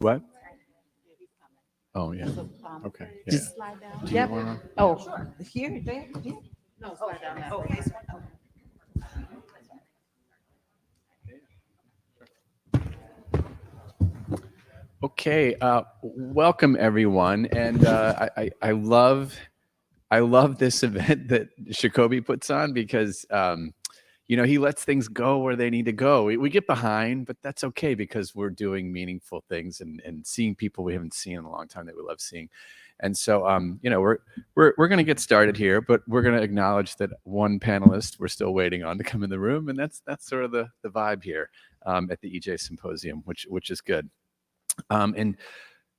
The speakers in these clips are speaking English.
What? Oh, yeah. Okay. Yeah. Just slide down. Do you Yep. wanna? Oh, here, there. Yeah. No, slide down that way. Okay. Welcome everyone, and I love this event that Jacoby puts on because he lets things go where they need to go. We get behind, but that's okay because we're doing meaningful things and seeing people we haven't seen in a long time that we love seeing. And so, we're going to get started here, but we're going to acknowledge that one panelist we're still waiting on to come in the room, and that's sort of the vibe here at the EJ Symposium, which is good. And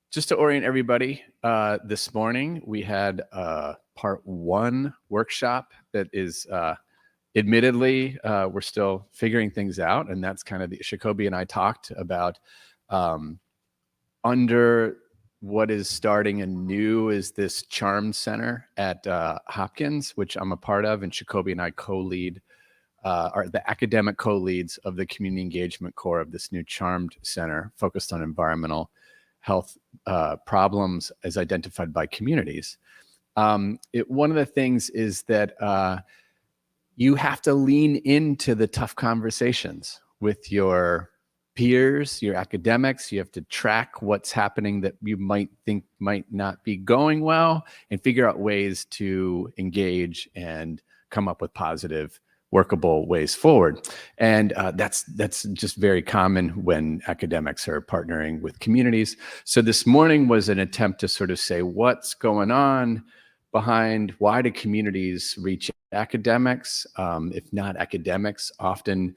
just to orient everybody, this morning we had a part one workshop that is. Admittedly, we're still figuring things out, and that's kind of the Jacoby and I talked about under what is starting anew is this Charm Center at Hopkins, which I'm a part of, and Jacoby and I co-lead, are the academic co-leads of the community engagement core of this new Charmed Center focused on environmental health problems as identified by communities. One of the things is that you have to lean into the tough conversations with your peers, your academics. You have to track what's happening that you might think might not be going well and figure out ways to engage and come up with positive, workable ways forward. And that's just very common when academics are partnering with communities. So this morning was an attempt to sort of say what's going on behind why do communities reach academics, if not academics. Often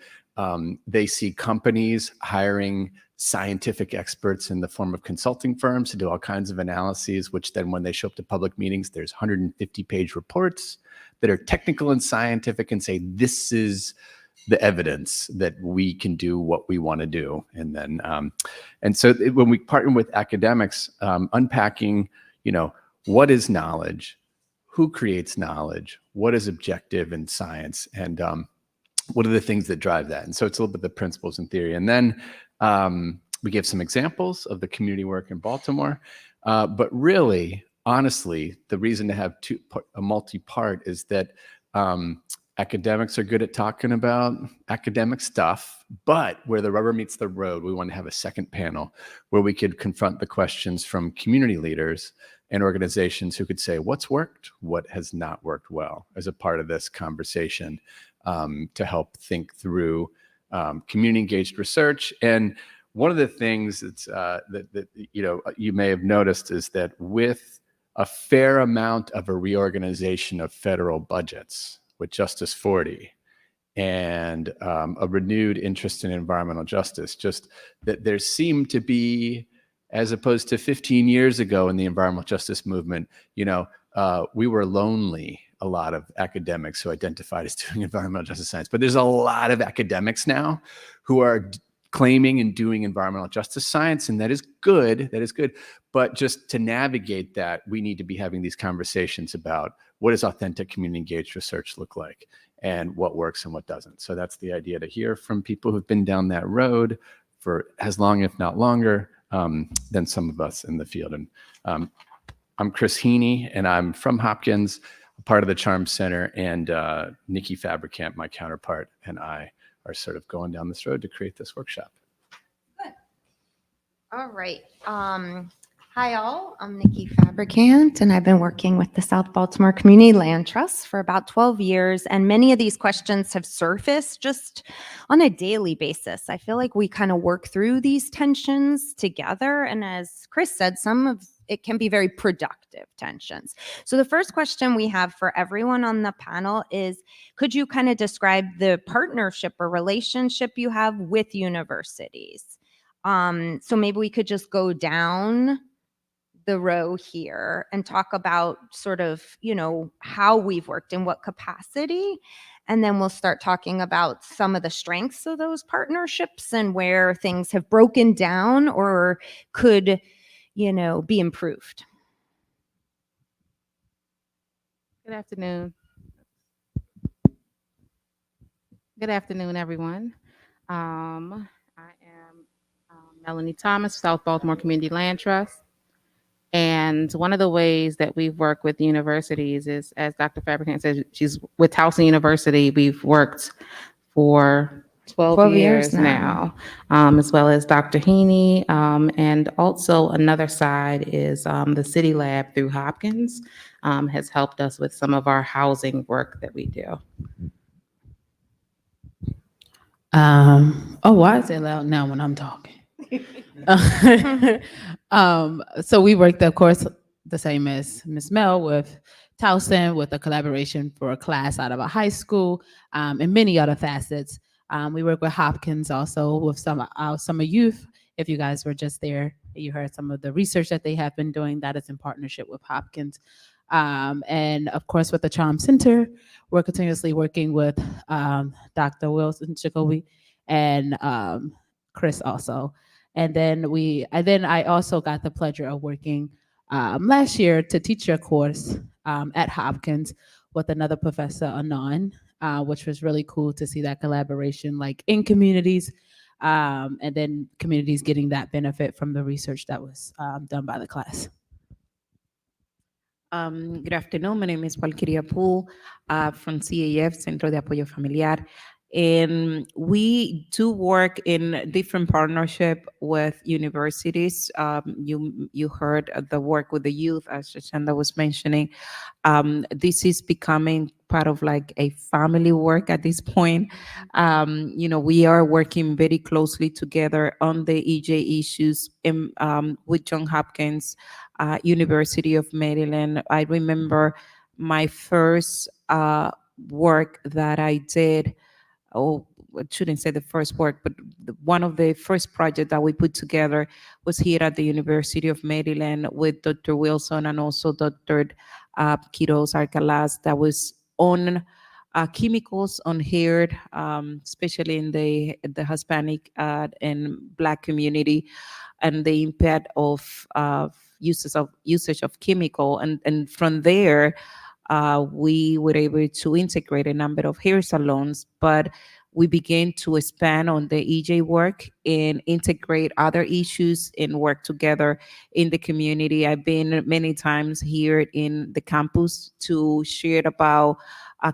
they see companies hiring scientific experts in the form of consulting firms to do all kinds of analyses, which then when they show up to public meetings, there's 150-page reports that are technical and scientific and say, this is the evidence that we can do what we want to do. And then, and so when we partner with academics, unpacking, what is knowledge? Who creates knowledge? What is objective in science? And what are the things that drive that? And so it's a little bit the principles and theory. And then we give some examples of the community work in Baltimore. But really, honestly, the reason to have a multi-part is that academics are good at talking about academic stuff, but where the rubber meets the road, we want to have a second panel where we could confront the questions from community leaders and organizations who could say what's worked, what has not worked well as a part of this conversation to help think through community engaged research. And one of the things that's, that you may have noticed is that with a fair amount of a reorganization of federal budgets with Justice 40 and a renewed interest in environmental justice, just that there seemed to be, as opposed to 15 years ago in the environmental justice movement, we were lonely, a lot of academics who identified as doing environmental justice science. But there's a lot of academics now who are claiming and doing environmental justice science, and that is good. That is good. But just to navigate that, we need to be having these conversations about what does authentic community engaged research look like and what works and what doesn't. So that's the idea, to hear from people who've been down that road for as long, if not longer, than some of us in the field. And I'm Chris Heaney, and I'm from Hopkins, part of the Charm Center, and Nikki Fabricant, my counterpart, and I are sort of going down this road to create this workshop. Good. All right. Hi, all. I'm Nikki Fabricant, and I've been working with the South Baltimore Community Land Trust for about 12 years, and many of these questions have surfaced just on a daily basis. I feel like we kind of work through these tensions together, and as Chris said, some of it can be very productive tensions. So the first question we have for everyone on the panel is, could you kind of describe the partnership or relationship you have with universities? So maybe we could just go down the row here and talk about sort of, how we've worked in what capacity. And then we'll start talking about some of the strengths of those partnerships and where things have broken down or could, be improved. Good afternoon. Good afternoon, everyone. I am Melanie Thomas, South Baltimore Community Land Trust. And one of the ways that we've worked with universities is, as Dr. Fabricant said, she's with Towson University. We've worked for 12 years now, as well as Dr. Heaney. And also another side is the City Lab through Hopkins has helped us with some of our housing work that we do. Why is it loud now when I'm talking? So we worked, of course, the same as Ms. Mel with Towson, with a collaboration for a class out of a high school, and many other facets. We work with Hopkins also with some summer youth. If you guys were just there, you heard some of the research that they have been doing. That is in partnership with Hopkins. And of course, with the Charm Center, we're continuously working with Dr. Wilson Jacoby and Chris also. And then I also got the pleasure of working last year to teach a course at Hopkins with another professor, Anon, which was really cool to see that collaboration like in communities, and then communities getting that benefit from the research that was done by the class. Good afternoon. My name is Valkyria Poole from CEF, Centro de Apoyo Familiar. And we do work in different partnership with universities. You heard the work with the youth, as Shashanda was mentioning. This is becoming part of like a family work at this point. We are working very closely together on the EJ issues with Johns Hopkins University of Maryland. I remember my first work that I did. I shouldn't say the first work, but one of the first projects that we put together was here at the University of Maryland with Dr. Wilson and also Dr. Quiroz Alcalaz, that was on chemicals on hair, especially in the Hispanic and Black community, and the impact of usage of chemical. And from there, we were able to integrate a number of hair salons, but we began to expand on the EJ work and integrate other issues and work together in the community. I've been many times here in the campus to share about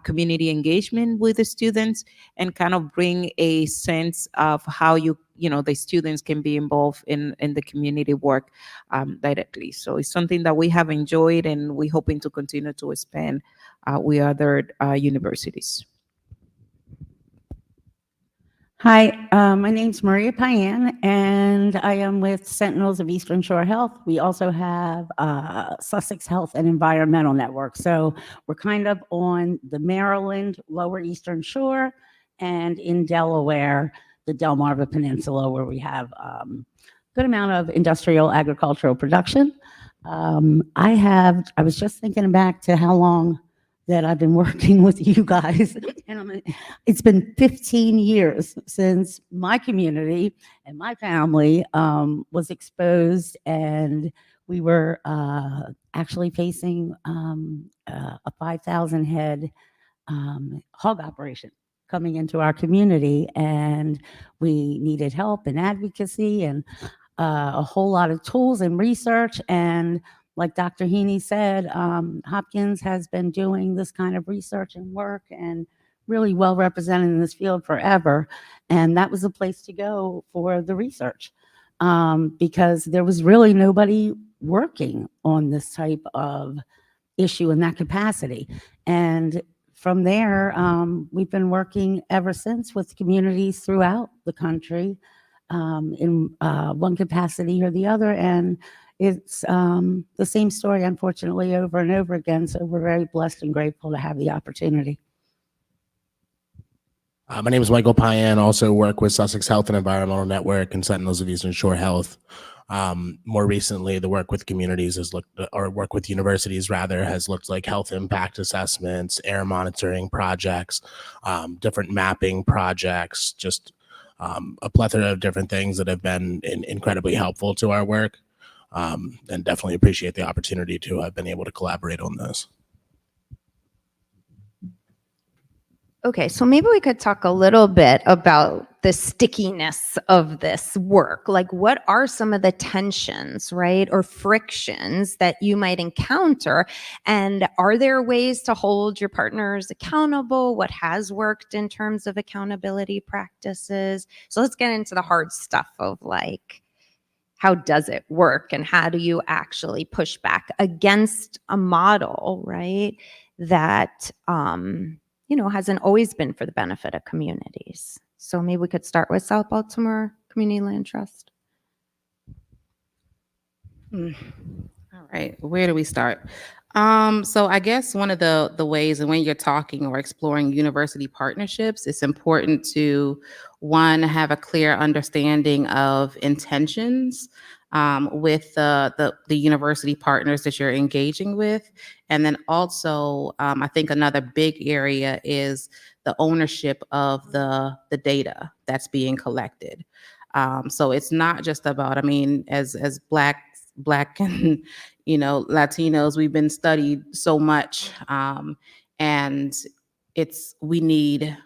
community engagement with the students and kind of bring a sense of how the students can be involved in the community work directly. So it's something that we have enjoyed, and we're hoping to continue to expand with other universities. Hi, my name's Maria Payan, and I am with Sentinels of Eastern Shore Health. We also have Sussex Health and Environmental Network. So we're kind of on the Maryland Lower Eastern Shore and in Delaware, the Delmarva Peninsula, where we have a good amount of industrial agricultural production. I was just thinking back to how long that I've been working with you guys. And it's been 15 years since my community and my family was exposed, and we were actually facing a 5,000 head hog operation coming into our community, and we needed help and advocacy and a whole lot of tools and research. And like Dr. Heaney said, Hopkins has been doing this kind of research and work and really well represented in this field forever. And that was the place to go for the research because there was really nobody working on this type of issue in that capacity. And from there, we've been working ever since with communities throughout the country in one capacity or the other. And it's the same story, unfortunately, over and over again. So we're very blessed and grateful to have the opportunity. My name is Michael Payan, also work with Sussex Health and Environmental Network and Sentinels of Eastern Shore Health. More recently, the work with communities work with universities rather, has looked like health impact assessments, air monitoring projects, different mapping projects, just a plethora of different things that have been incredibly helpful to our work. And definitely appreciate the opportunity to have been able to collaborate on this. Okay, so maybe we could talk a little bit about the stickiness of this work. Like, what are some of the tensions, right, or frictions that you might encounter? And are there ways to hold your partners accountable? What has worked in terms of accountability practices? So let's get into the hard stuff of like, how does it work and how do you actually push back against a model, right, that hasn't always been for the benefit of communities? So maybe we could start with South Baltimore Community Land Trust. All right, where do we start? So I guess one of the ways, and when you're talking or exploring university partnerships, it's important to, one, have a clear understanding of intentions with the university partners that you're engaging with, and then also I think another big area is the ownership of the data that's being collected. So it's not just about, I mean, as Black and Latinos, we've been studied so much, and we need,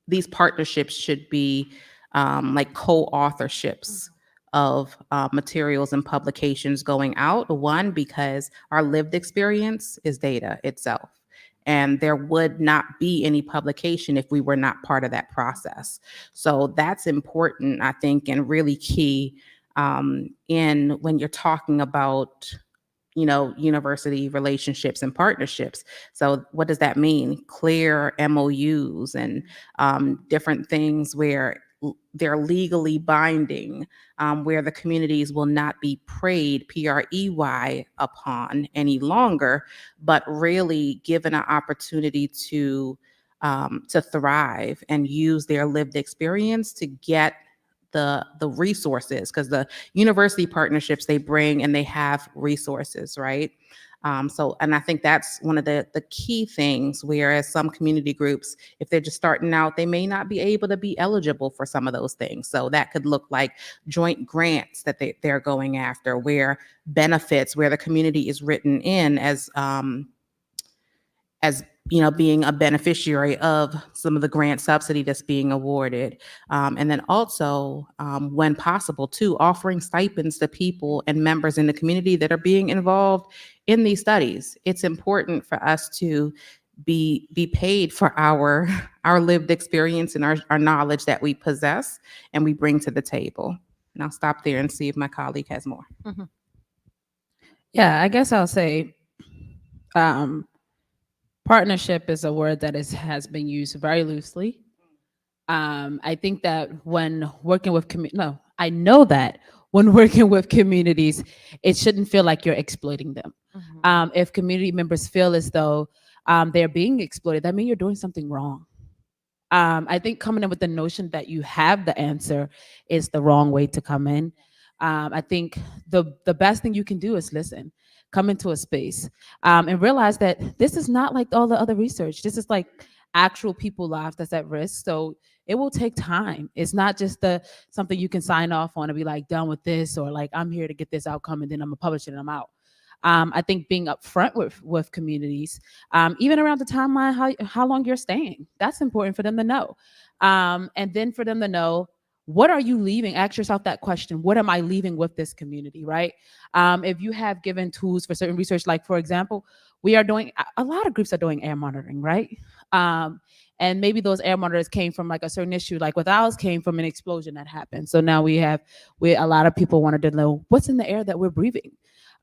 these partnerships should be like co-authorships of materials and publications going out. One, because our lived experience is data itself. And there would not be any publication if we were not part of that process. So that's important, I think, and really key in when you're talking about university relationships and partnerships. So what does that mean? Clear MOUs and different things where they're legally binding, where the communities will not be preyed, PREY, upon any longer, but really given an opportunity to thrive and use their lived experience to get the resources, because the university partnerships, they bring and they have resources, right? And I think that's one of the key things, whereas some community groups, if they're just starting out, they may not be able to be eligible for some of those things. So that could look like joint grants that they're going after, where benefits, where the community is written in as being a beneficiary of some of the grant subsidy that's being awarded. And then also, when possible, too, offering stipends to people and members in the community that are being involved in these studies. It's important for us to be paid for our lived experience and our knowledge that we possess and we bring to the table. And I'll stop there and see if my colleague has more. Yeah, I guess I'll say partnership is a word that has been used very loosely. I think that when working with I know that when working with communities, it shouldn't feel like you're exploiting them. If community members feel as though they're being exploited, that means you're doing something wrong. I think coming in with the notion that you have the answer is the wrong way to come in. I think the best thing you can do is listen, come into a space, and realize that this is not like all the other research. This is like actual people lives that's at risk. So it will take time. It's not just something you can sign off on and be like done with this, or like I'm here to get this outcome and then I'm gonna publish it and I'm out. I think being upfront with communities, even around the timeline, how long you're staying, that's important for them to know. And then for them to know, what are you leaving? Ask yourself that question. What am I leaving with this community, right? If you have given tools for certain research, like for example, we are doing, a lot of groups are doing air monitoring, right? And maybe those air monitors came from like a certain issue, like with ours came from an explosion that happened. So now a lot of people wanted to know what's in the air that we're breathing.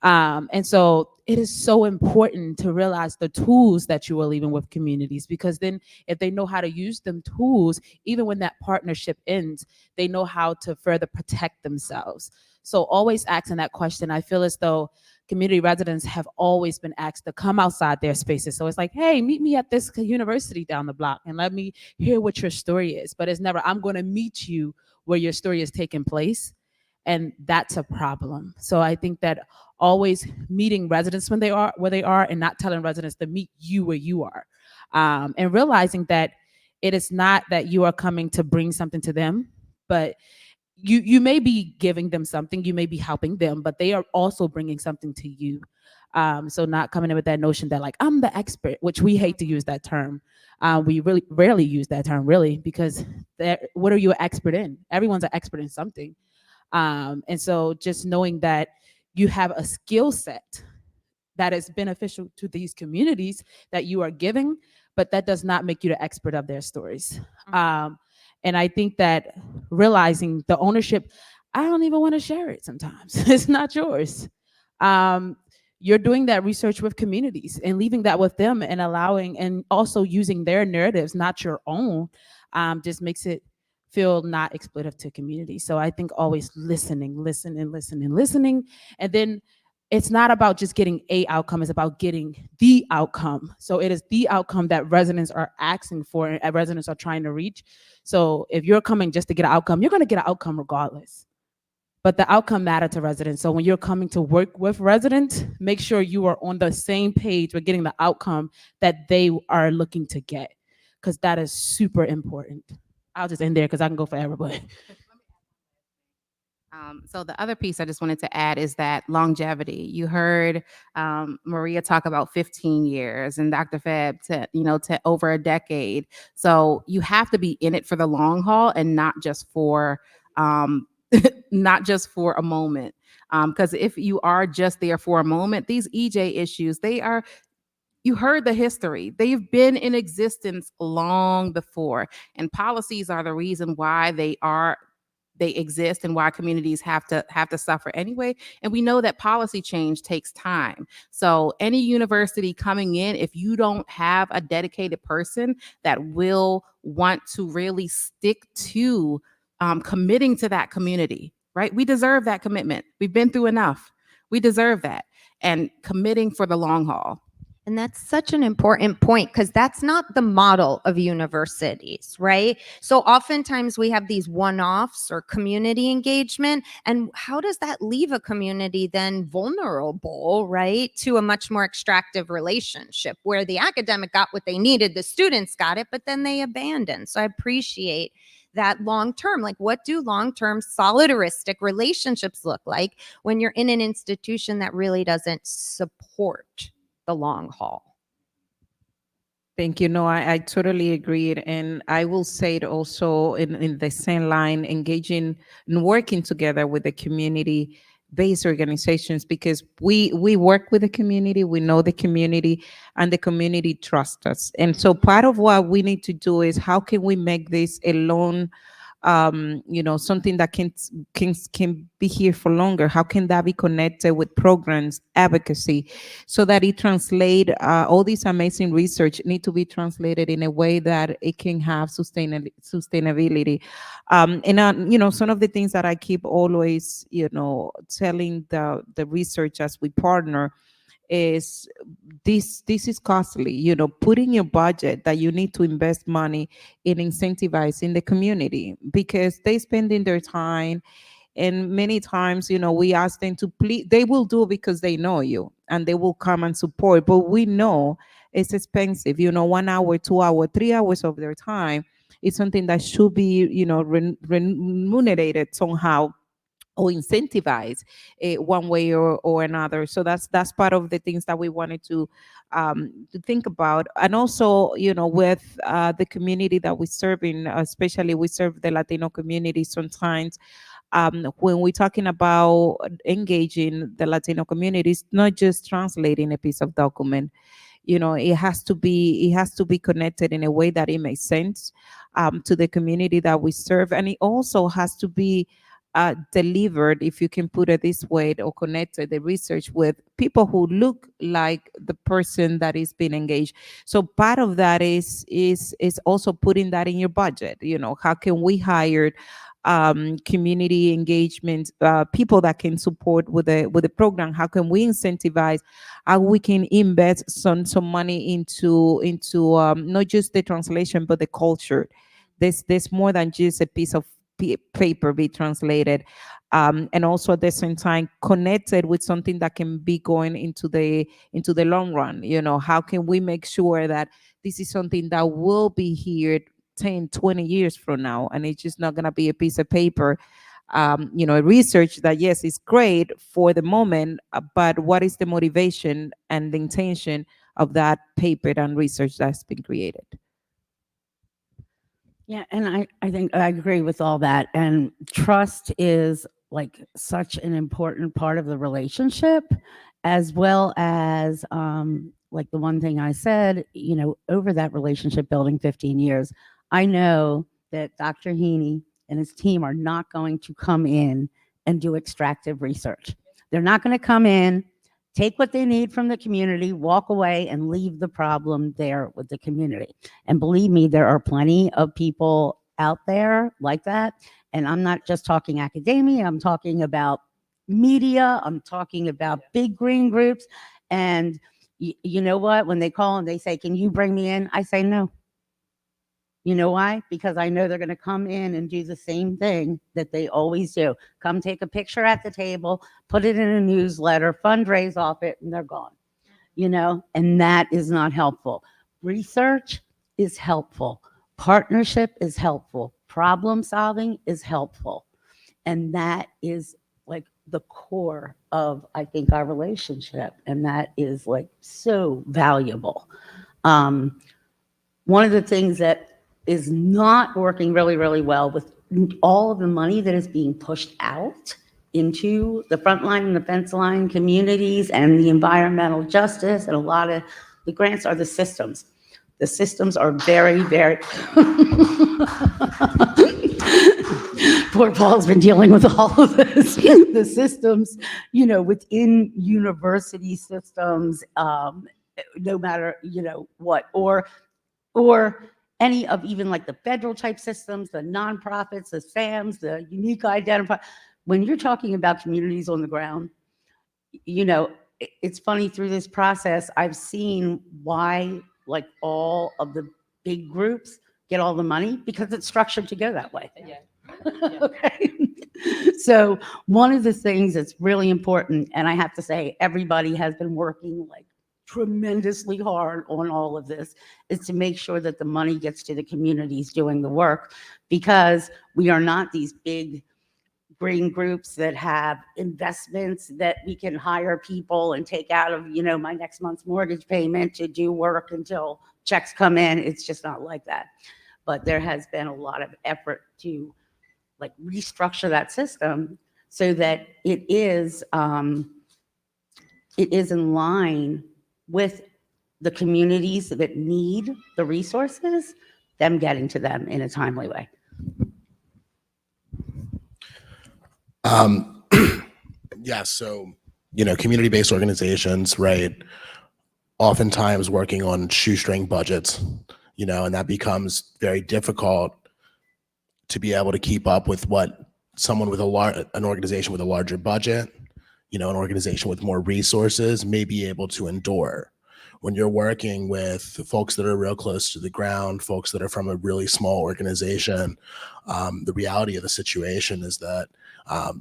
And so it is so important to realize the tools that you are leaving with communities, because then if they know how to use them tools, even when that partnership ends, they know how to further protect themselves. So always asking that question. I feel as though community residents have always been asked to come outside their spaces. So it's like, hey, meet me at this university down the block and let me hear what your story is. But it's never, I'm going to meet you where your story is taking place. And that's a problem. So I think that always meeting residents where they are and not telling residents to meet you where you are. And realizing that it is not that you are coming to bring something to them, but you may be giving them something, you may be helping them, but they are also bringing something to you. So not coming in with that notion that like I'm the expert, which we hate to use that term. We really rarely use that term, really, because what are you an expert in? Everyone's an expert in something. And so just knowing that you have a skill set that is beneficial to these communities that you are giving, but that does not make you the expert of their stories. And I think that realizing the ownership, I don't even want to share it sometimes. It's not yours. You're doing that research with communities and leaving that with them and allowing and also using their narratives, not your own, just makes it feel not exploitative to community. So I think always listening. And then it's not about just getting a outcome, it's about getting the outcome. So it is the outcome that residents are asking for and residents are trying to reach. So if you're coming just to get an outcome, you're going to get an outcome regardless. But the outcome matter to residents. So when you're coming to work with residents, make sure you are on the same page with getting the outcome that they are looking to get, because that is super important. I'll just end there because I can go forever, but So the other piece I just wanted to add is that longevity. You heard Maria talk about 15 years and Dr. Feb to over a decade. So you have to be in it for the long haul and not just for not just for a moment. Because if you are just there for a moment, these EJ issues, you heard the history. They've been in existence long before, and policies are the reason why they exist and why communities have to suffer anyway. And we know that policy change takes time. So any university coming in, if you don't have a dedicated person that will want to really stick to committing to that community, right? We deserve that commitment. We've been through enough. We deserve that. And committing for the long haul. And that's such an important point, because that's not the model of universities, right? So oftentimes we have these one-offs or community engagement. And how does that leave a community then vulnerable, right, to a much more extractive relationship where the academic got what they needed, the students got it, but then they abandoned. So I appreciate that long-term, like what do long-term solidaristic relationships look like when you're in an institution that really doesn't support the long haul? Thank you. No, I totally agree. And I will say it also in the same line, engaging and working together with the community-based organizations, because we work with the community, we know the community, and the community trusts us. And so part of what we need to do is how can we make this a long something that can be here for longer? How can that be connected with programs, advocacy, so that it translate all this amazing research need to be translated in a way that it can have sustainability. Some of the things that I keep always, telling the research as we partner is this is costly, putting your budget that you need to invest money in incentivizing the community, because they spending their time, and many times we ask them to please, they will do it because they know you and they will come and support, but we know it's expensive. 1 hour, 2 hour, 3 hours of their time is something that should be remunerated somehow or incentivize one way or another. So that's part of the things that we wanted to think about. And also, with the community that we serve in, especially we serve the Latino community sometimes. When we're talking about engaging the Latino community, it's not just translating a piece of document. It has to be connected in a way that it makes sense to the community that we serve, and it also has to be delivered, if you can put it this way, or connected the research with people who look like the person that is being engaged. So part of that is also putting that in your budget. How can we hire community engagement people that can support with the program? How can we incentivize? How we can invest some money into not just the translation but the culture. There's more than just a piece of paper be translated, and also at the same time connected with something that can be going into the long run. How can we make sure that this is something that will be here 10, 20 years from now, and it's just not going to be a piece of paper a research that, yes, is great for the moment, but what is the motivation and the intention of that paper and research that's been created? Yeah, and I think I agree with all that. And trust is like such an important part of the relationship, as well as like the one thing I said, over that relationship building 15 years, I know that Dr. Heaney and his team are not going to come in and do extractive research. They're not going to come in, take what they need from the community, walk away, and leave the problem there with the community. And believe me, there are plenty of people out there like that. And I'm not just talking academia, I'm talking about media, I'm talking about big green groups. And you know what? When they call and they say, "Can you bring me in?" I say no. You know why? Because I know they're going to come in and do the same thing that they always do. Come take a picture at the table, put it in a newsletter, fundraise off it, and they're gone. And that is not helpful. Research is helpful. Partnership is helpful. Problem solving is helpful. And that is like the core of, I think, our relationship. And that is like so valuable. One of the things that is not working really, really well with all of the money that is being pushed out into the front line and the fence line communities and the environmental justice and a lot of the grants are the systems. The systems are very, very, poor Paul's been dealing with all of this. The systems, within university systems, no matter, what, or any of even like the federal type systems, the nonprofits, the SAMs, the unique identifier. When you're talking about communities on the ground, it's funny, through this process, I've seen why like all of the big groups get all the money, because it's structured to go that way. Yeah. Okay. So one of the things that's really important, and I have to say everybody has been working like tremendously hard on all of this, is to make sure that the money gets to the communities doing the work, because we are not these big green groups that have investments that we can hire people and take out of, my next month's mortgage payment to do work until checks come in. It's just not like that. But there has been a lot of effort to like restructure that system so that it is in line with the communities that need the resources, them getting to them in a timely way. Yeah, so community-based organizations, right, oftentimes working on shoestring budgets, and that becomes very difficult to be able to keep up with what someone with an organization with a larger budget, an organization with more resources may be able to endure. When you're working with folks that are real close to the ground, folks that are from a really small organization, the reality of the situation is that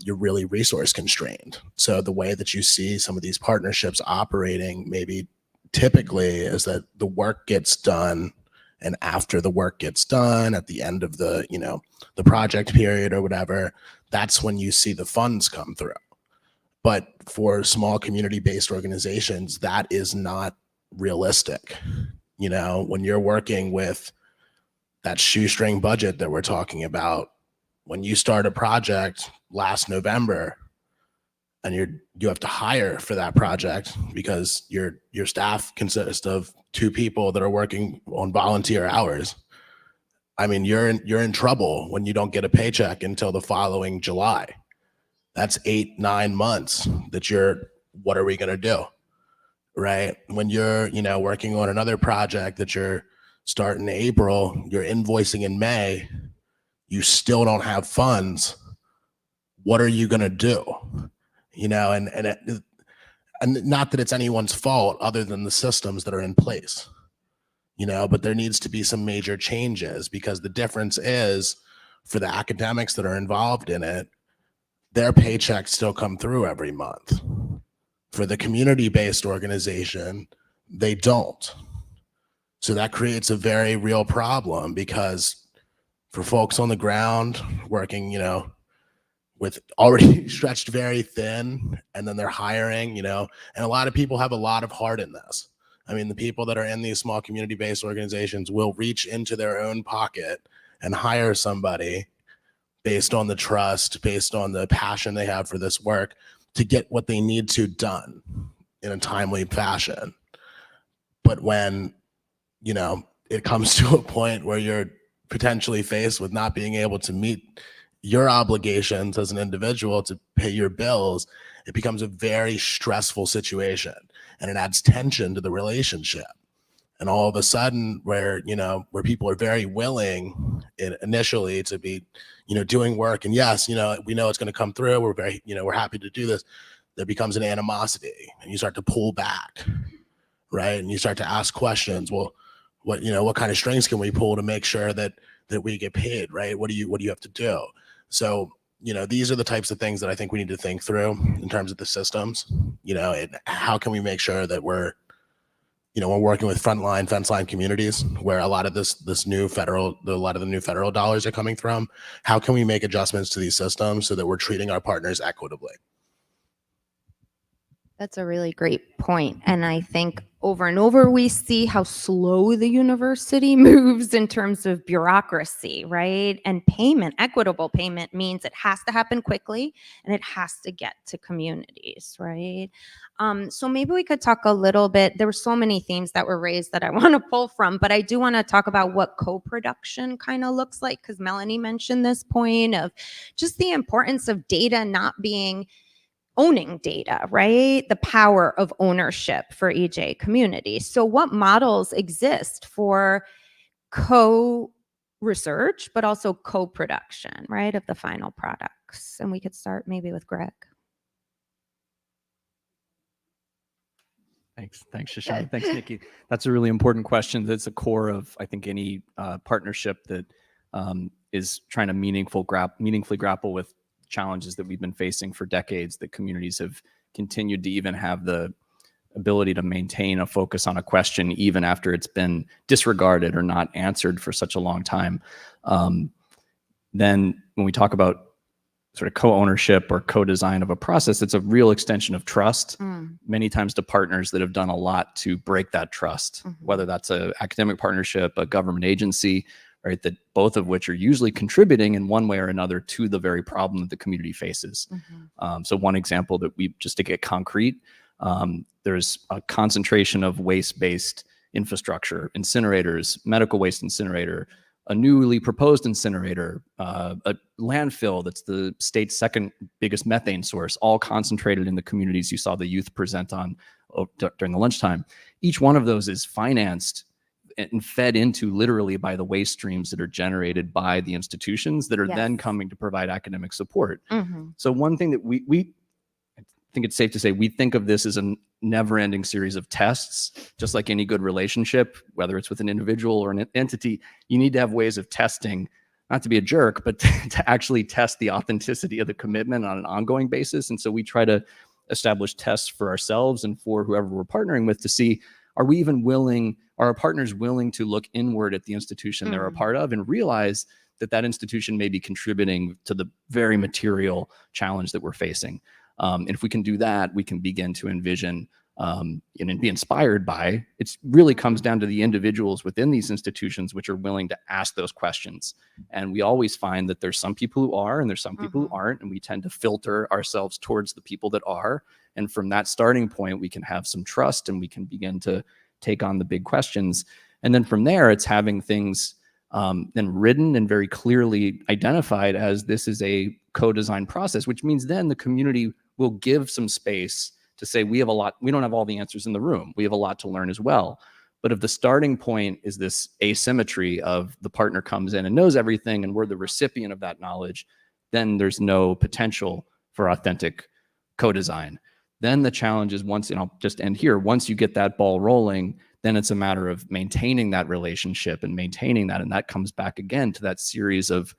you're really resource constrained. So the way that you see some of these partnerships operating maybe typically is that the work gets done, and after the work gets done at the end of the the project period or whatever, that's when you see the funds come through. But for small community-based organizations, that is not realistic. When you're working with that shoestring budget that we're talking about, when you start a project last November and you have to hire for that project because your staff consists of 2 people that are working on volunteer hours, I mean, you're in trouble when you don't get a paycheck until the following July. That's 8-9 months that what are we going to do? Right? When you're, working on another project that you're starting in April, you're invoicing in May, you still don't have funds. What are you going to do? And not that it's anyone's fault other than the systems that are in place, but there needs to be some major changes, because the difference is for the academics that are involved in it, their paychecks still come through every month. For the community-based organization, they don't. So that creates a very real problem, because for folks on the ground working, with already stretched very thin, and then they're hiring, and a lot of people have a lot of heart in this. I mean, the people that are in these small community-based organizations will reach into their own pocket and hire somebody based on the trust, based on the passion they have for this work to get what they need to done in a timely fashion. But when, it comes to a point where you're potentially faced with not being able to meet your obligations as an individual to pay your bills, it becomes a very stressful situation, and it adds tension to the relationship. And all of a sudden, where people are very willing initially to be, doing work, and yes, we know it's going to come through. We're very, we're happy to do this. There becomes an animosity, and you start to pull back, right? And you start to ask questions. Well, what kind of strings can we pull to make sure that we get paid, right? What do you have to do? So, these are the types of things that I think we need to think through in terms of the systems, and how can we make sure that we're working with fence line communities where a lot of the new federal dollars are coming from. How can we make adjustments to these systems so that we're treating our partners equitably? That's a really great point. And I think over and over, we see how slow the university moves in terms of bureaucracy, right? And payment, equitable payment means it has to happen quickly and it has to get to communities, right? So maybe we could talk a little bit. There were so many themes that were raised that I want to pull from, but I do want to talk about what co-production kind of looks like, because Melanie mentioned this point of just the importance of data not being owning data, right? The power of ownership for EJ communities. So what models exist for co-research, but also co-production, right, of the final products? And we could start maybe with Greg. Thanks, Shoshana. Thanks, Nikki. That's a really important question. That's the core of, I think, any partnership that is trying to meaningfully grapple with challenges that we've been facing for decades, that communities have continued to even have the ability to maintain a focus on a question even after it's been disregarded or not answered for such a long time. Then when we talk about sort of co-ownership or co-design of a process, it's a real extension of trust, many times to partners that have done a lot to break that trust, whether that's an academic partnership, a government agency, right, that both of which are usually contributing in one way or another to the very problem that the community faces. So one example that just to get concrete, there's a concentration of waste-based infrastructure, incinerators, medical waste incinerator, a newly proposed incinerator, a landfill that's the state's second biggest methane source, all concentrated in the communities you saw the youth present on during the lunchtime. Each one of those is financed and fed into literally by the waste streams that are generated by the institutions that are then coming to provide academic support. So one thing that we think it's safe to say, we think of this as a never-ending series of tests, just like any good relationship, whether it's with an individual or an entity. You need to have ways of testing, not to be a jerk, but to actually test the authenticity of the commitment on an ongoing basis. And so we try to establish tests for ourselves and for whoever we're partnering with to see, are our partners willing to look inward at the institution they're a part of and realize that that institution may be contributing to the very material challenge that we're facing. And if we can do that, we can begin to envision and be inspired by. It really comes down to the individuals within these institutions which are willing to ask those questions. And we always find that there's some people who are and there's some people who aren't, and we tend to filter ourselves towards the people that are. And from that starting point, we can have some trust and we can begin to take on the big questions. And then from there, it's having things then written and very clearly identified as this is a co-design process, which means then the community will give some space to say, we don't have all the answers in the room. We have a lot to learn as well. But if the starting point is this asymmetry of the partner comes in and knows everything and we're the recipient of that knowledge, then there's no potential for authentic co-design. Then the challenge is once, and I'll just end here, once you get that ball rolling, then it's a matter of maintaining that relationship and maintaining that. And that comes back again to that series of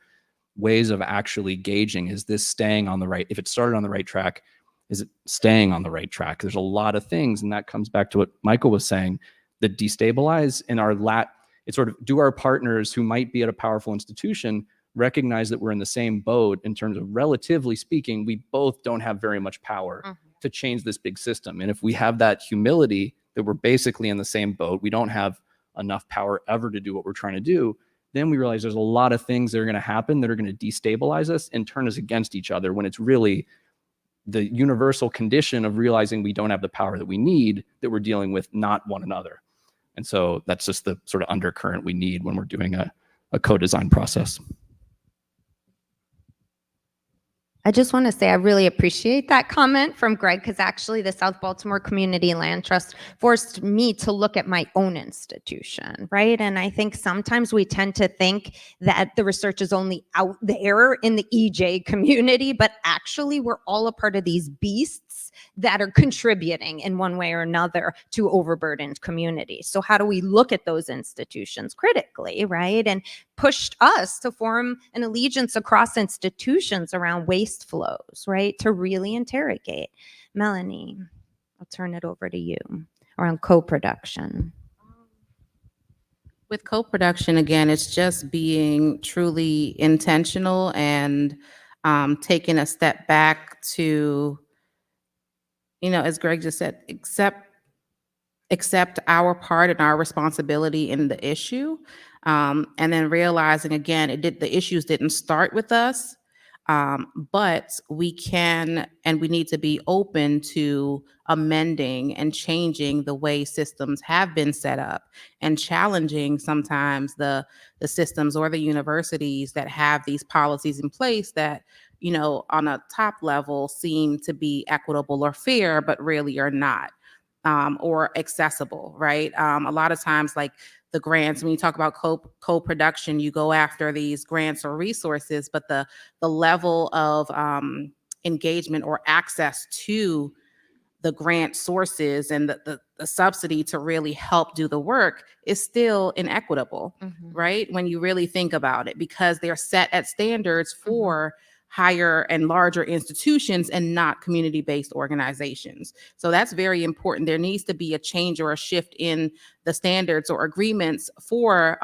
ways of actually gauging, is this staying on the right, if it started on the right track, is it staying on the right track? There's a lot of things, and that comes back to what Michael was saying, that destabilize in our it's sort of, do our partners who might be at a powerful institution recognize that we're in the same boat in terms of, relatively speaking, we both don't have very much power to change this big system. And if we have that humility that we're basically in the same boat, we don't have enough power ever to do what we're trying to do, then we realize there's a lot of things that are going to happen that are going to destabilize us and turn us against each other, when it's really the universal condition of realizing we don't have the power that we need that we're dealing with, not one another. And so that's just the sort of undercurrent we need when we're doing a co-design process. I just want to say I really appreciate that comment from Greg, because actually the South Baltimore Community Land Trust forced me to look at my own institution, right? And I think sometimes we tend to think that the research is only out there in the EJ community, but actually we're all a part of these beasts that are contributing in one way or another to overburdened communities. So how do we look at those institutions critically, right? And pushed us to form an allegiance across institutions around waste flows, right? To really interrogate. Melanie, I'll turn it over to you around co-production. With co-production, again, it's just being truly intentional and taking a step back to, as Greg just said, accept our part and our responsibility in the issue, and then realizing, again, the issues didn't start with us, but we can and we need to be open to amending and changing the way systems have been set up, and challenging sometimes the systems or the universities that have these policies in place that, on a top level seem to be equitable or fair, but really are not. Or accessible, right? A lot of times, like the grants, when you talk about co-production, you go after these grants or resources, but the level of engagement or access to the grant sources and the subsidy to really help do the work is still inequitable, right? When you really think about it, because they're set at standards for higher and larger institutions and not community-based organizations. So that's very important. There needs to be a change or a shift in the standards or agreements for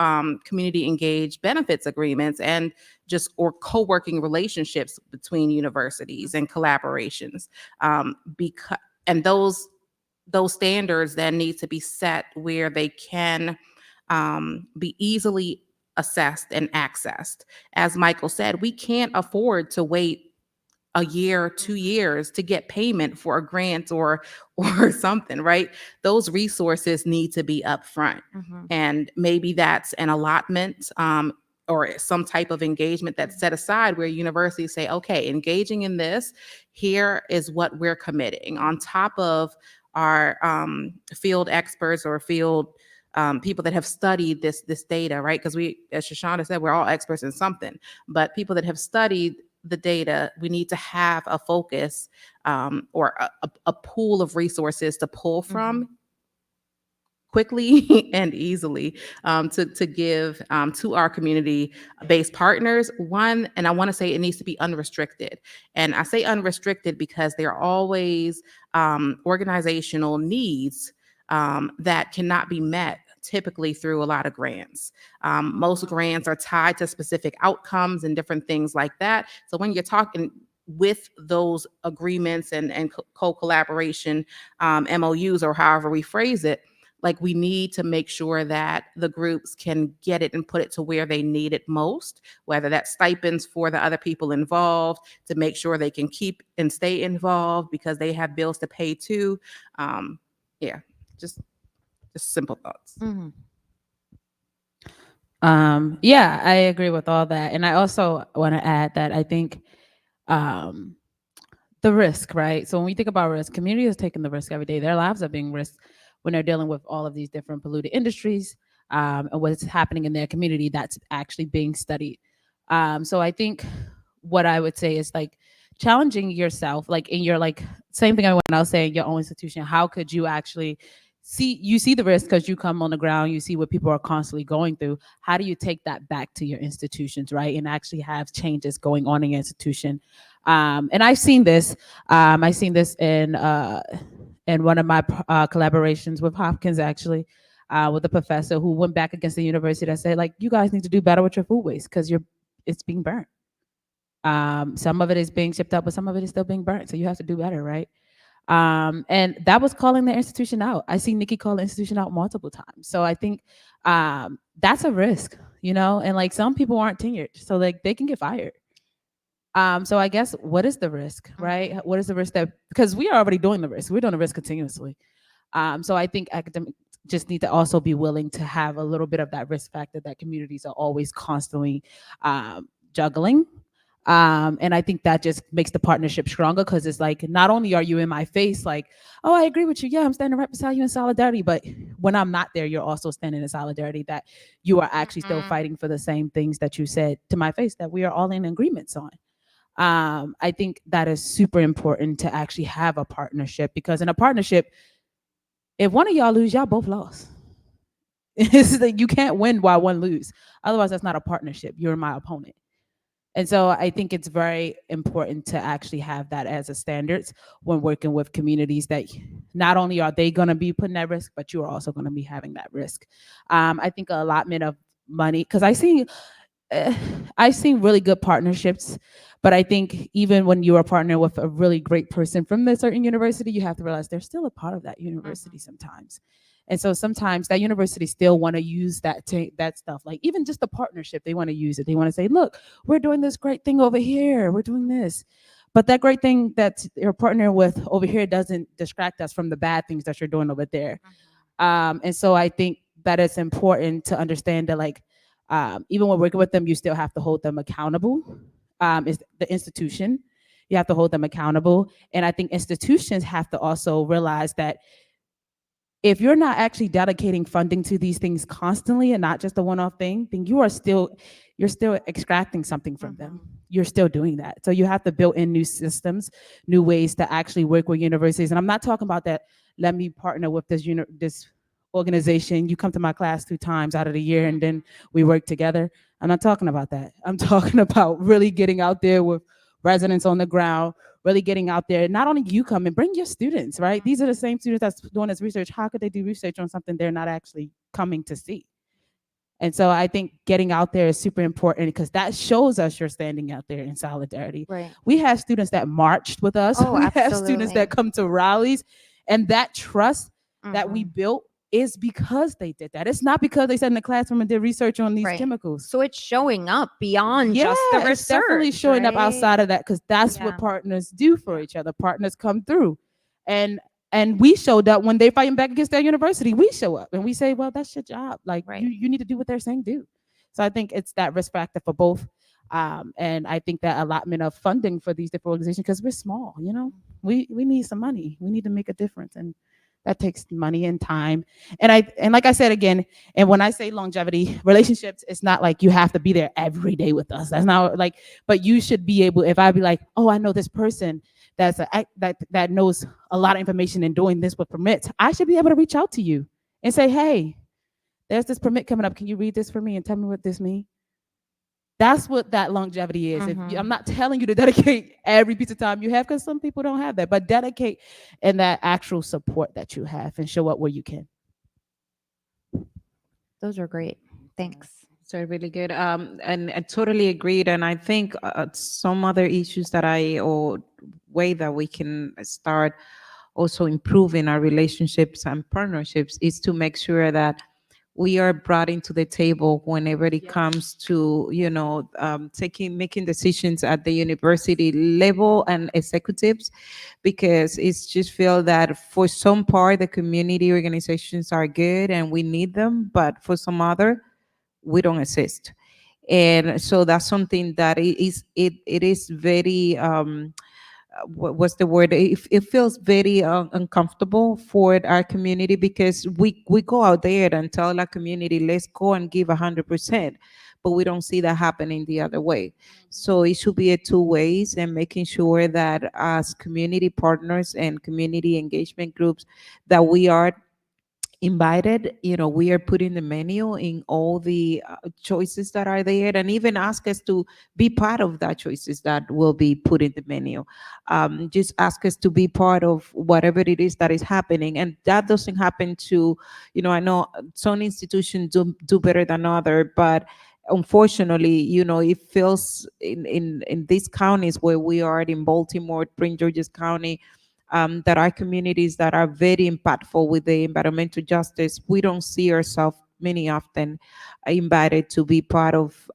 community engaged benefits agreements, and or co-working relationships between universities and collaborations. And those standards then need to be set where they can be easily assessed and accessed. As Michael said, we can't afford to wait a year, 2 years to get payment for a grant or something, right? Those resources need to be upfront. And maybe that's an allotment or some type of engagement that's set aside, where universities say, okay, engaging in this, here is what we're committing on top of our field experts or field people that have studied this data, right? Because we, as Shoshana said, we're all experts in something, but people that have studied the data, we need to have a focus or a pool of resources to pull from quickly and easily to give to our community-based partners. One, and I want to say it needs to be unrestricted. And I say unrestricted because there are always organizational needs that cannot be met typically through a lot of grants. Most grants are tied to specific outcomes and different things like that. So when you're talking with those agreements and co-collaboration MOUs, or however we phrase it, like, we need to make sure that the groups can get it and put it to where they need it most, whether that's stipends for the other people involved, to make sure they can keep and stay involved because they have bills to pay too. Yeah, just simple thoughts. Yeah, I agree with all that. And I also want to add that I think the risk, right? So when we think about risk, community is taking the risk every day. Their lives are being risked when they're dealing with all of these different polluted industries and what's happening in their community that's actually being studied. So I think what I would say is, like, challenging yourself, like in your, like, same thing when I was saying your own institution, how could you actually see the risk because you come on the ground, you see what people are constantly going through. How do you take that back to your institutions, right? And actually have changes going on in your institution. And I've seen this. I've seen this in one of my collaborations with Hopkins, actually, with a professor who went back against the university that said, like, you guys need to do better with your food waste because it's being burnt. Some of it is being shipped out, but some of it is still being burnt. So you have to do better, right? And that was calling the institution out. I see Nikki call the institution out multiple times. So I think that's a risk, and like some people aren't tenured, so like they can get fired. So I guess what is the risk, right? What is the risk because we are already doing the risk. We're doing the risk continuously. So I think academics just need to also be willing to have a little bit of that risk factor that communities are always constantly juggling. And I think that just makes the partnership stronger because it's like, not only are you in my face, like, oh, I agree with you. Yeah, I'm standing right beside you in solidarity. But when I'm not there, you're also standing in solidarity that you are actually still fighting for the same things that you said to my face that we are all in agreements on. I think that is super important to actually have a partnership, because in a partnership, if one of y'all lose, y'all both lost. It's like you can't win while one lose. Otherwise, that's not a partnership. You're my opponent. And so I think it's very important to actually have that as a standards when working with communities, that not only are they going to be putting at risk, but you're also going to be having that risk. I think allotment of money, because I've seen really good partnerships, but I think even when you are partnering with a really great person from a certain university, you have to realize they're still a part of that university sometimes. And so sometimes that university still want to use that stuff, like even just the partnership, they want to use it. They want to say, look, we're doing this great thing over here. We're doing this. But that great thing that you're partnering with over here doesn't distract us from the bad things that you're doing over there. And so I think that it's important to understand that, like, even when working with them, you still have to hold them accountable. Is the institution. You have to hold them accountable. And I think institutions have to also realize that if you're not actually dedicating funding to these things constantly and not just a one-off thing, then you're still extracting something from them. You're still doing that. So you have to build in new systems, new ways to actually work with universities. And I'm not talking about that, let me partner with this organization. You come to my class 2 times out of the year and then we work together. I'm not talking about that. I'm talking about really getting out there with residents on the ground, really getting out there. Not only you come and bring your students, right? These are the same students that's doing this research. How could they do research on something they're not actually coming to see? And so I think getting out there is super important, because that shows us you're standing out there in solidarity. Right. We have students that marched with us. Oh, We have students absolutely. that come to rallies, and that trust that we built is because they did that. It's not because they sat in the classroom and did research on these Right. chemicals. So it's showing up beyond just the research. It's definitely showing up right? outside of that, because that's Yeah. what partners do for each other. Partners come through, and we showed up when they fighting back against their university. We show up and we say, well, that's your job. Like, Right. you need to do what they're saying do. So I think it's that risk factor for both. And I think that allotment of funding for these different organizations, because we're small, we need some money. We need to make a difference. And that takes money and time. And like I said again, and when I say longevity, relationships, it's not like you have to be there every day with us. That's not like, but you should be able, if I be like, oh, I know this person that knows a lot of information in doing this with permits, I should be able to reach out to you and say, hey, there's this permit coming up. Can you read this for me and tell me what this means? That's what that longevity is. I'm not telling you to dedicate every piece of time you have, because some people don't have that, but dedicate in that actual support that you have and show up where you can. Those are great. Thanks. So really good. And I totally agreed. And I think some other issues or way that we can start also improving our relationships and partnerships is to make sure that we are brought into the table whenever it comes to, making decisions at the university level and executives, because it's just feel that for some part, the community organizations are good and we need them, but for some other, we don't exist. And so that's something that it is very what's the word, it feels very uncomfortable for our community, because we go out there and tell our community, let's go and give 100%, but we don't see that happening the other way. So it should be a 2 ways, and making sure that as community partners and community engagement groups that we are invited, we are putting the menu in all the choices that are there, and even ask us to be part of that choices that will be put in the menu. Just ask us to be part of whatever it is that is happening. And that doesn't happen to, I know some institutions do better than other, but unfortunately, it feels in these counties where we are in Baltimore, Prince George's County, that are communities that are very impactful with the environmental justice. We don't see ourselves many often invited to be part of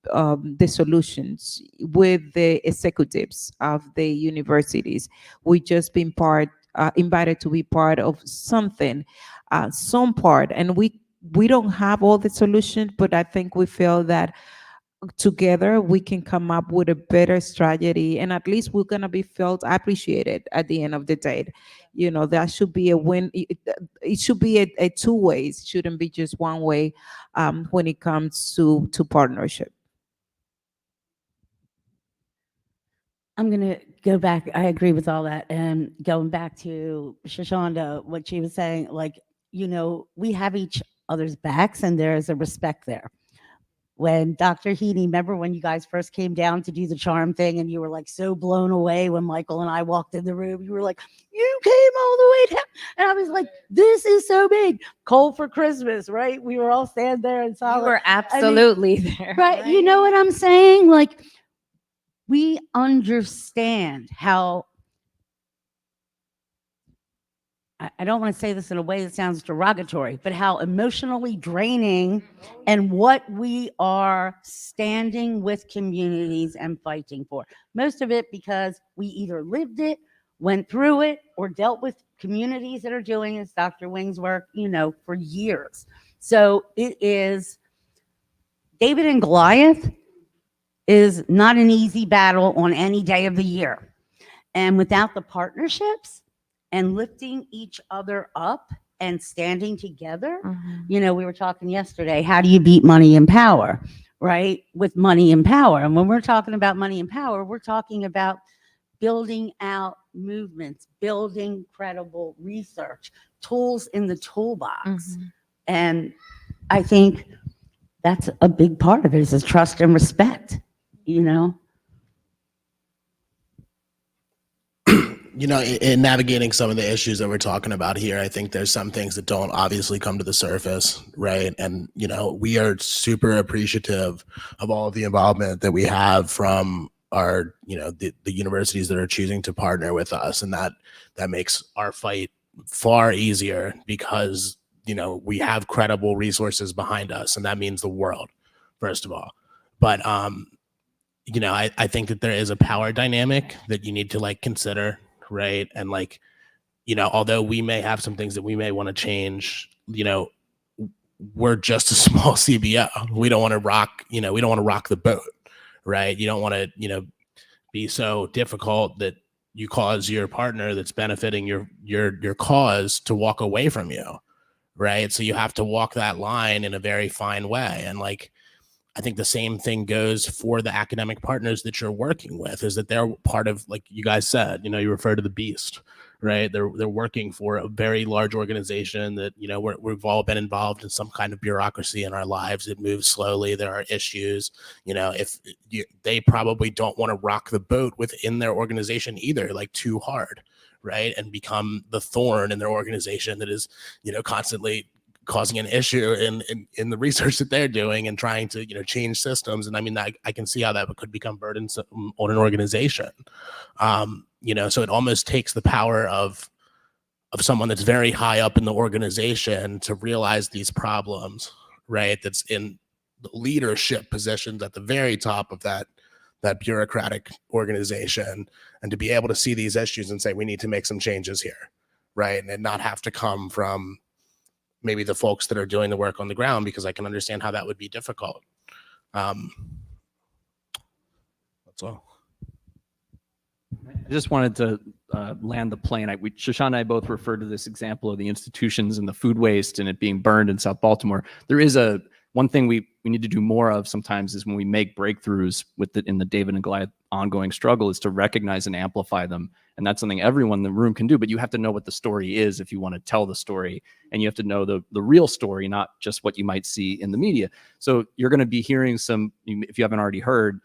the solutions with the executives of the universities. We just been invited to be part of something, some part, and we don't have all the solutions, but I think we feel that together we can come up with a better strategy, and at least we're going to be felt appreciated at the end of the day. That should be a win. It should be a two ways. It shouldn't be just one way when it comes to partnership. I'm going to go back. I agree with all that. And going back to Shoshana, what she was saying, like, we have each other's backs and there's a respect there. When Dr. Heaney, remember when you guys first came down to do the charm thing and you were like so blown away when Michael and I walked in the room, you were like, you came all the way down. And I was like, this is so big. Cold for Christmas, right? We were all standing there and You solid. were absolutely there. Right. You know what I'm saying? Like, we understand how, I don't want to say this in a way that sounds derogatory, but how emotionally draining and what we are standing with communities and fighting for. Most of it because we either lived it, went through it, or dealt with communities that are doing, as Dr. Wing's work, for years. So it is, David and Goliath is not an easy battle on any day of the year. And without the partnerships and lifting each other up and standing together, we were talking yesterday, how do you beat money and power, right? With money and power. And when we're talking about money and power, we're talking about building out movements, building credible research, tools in the toolbox. And I think that's a big part of it, is trust and respect, In navigating some of the issues that we're talking about here, I think there's some things that don't obviously come to the surface, right? And, we are super appreciative of all of the involvement that we have from our, the universities that are choosing to partner with us. And that makes our fight far easier because, we have credible resources behind us, and that means the world, first of all. But, I think that there is a power dynamic that you need to consider, right? And although we may have some things that we may want to change, we're just a small CBO. We don't want to rock, we don't want to rock the boat, right? You don't want to, be so difficult that you cause your partner that's benefiting your cause to walk away from you, right? So you have to walk that line in a very fine way. And I think the same thing goes for the academic partners that you're working with, is that they're part of, like you guys said, you refer to the beast, right? They're working for a very large organization that, we've all been involved in some kind of bureaucracy in our lives. It moves slowly. There are issues, they probably don't want to rock the boat within their organization either, too hard, right? And become the thorn in their organization that is, constantly causing an issue in the research that they're doing and trying to change systems. And I mean, I can see how that could become burdensome on an organization. So it almost takes the power of someone that's very high up in the organization to realize these problems, right? That's in the leadership positions at the very top of that bureaucratic organization, and to be able to see these issues and say, we need to make some changes here, right? And not have to come from maybe the folks that are doing the work on the ground, because I can understand how that would be difficult. That's all. I just wanted to land the plane. Shoshana and I both referred to this example of the institutions and the food waste and it being burned in South Baltimore. There is one thing we need to do more of sometimes, is when we make breakthroughs in the David and Goliath ongoing struggle, is to recognize and amplify them. And that's something everyone in the room can do, but you have to know what the story is if you want to tell the story, and you have to know the real story, not just what you might see in the media. So you're going to be hearing if you haven't already heard,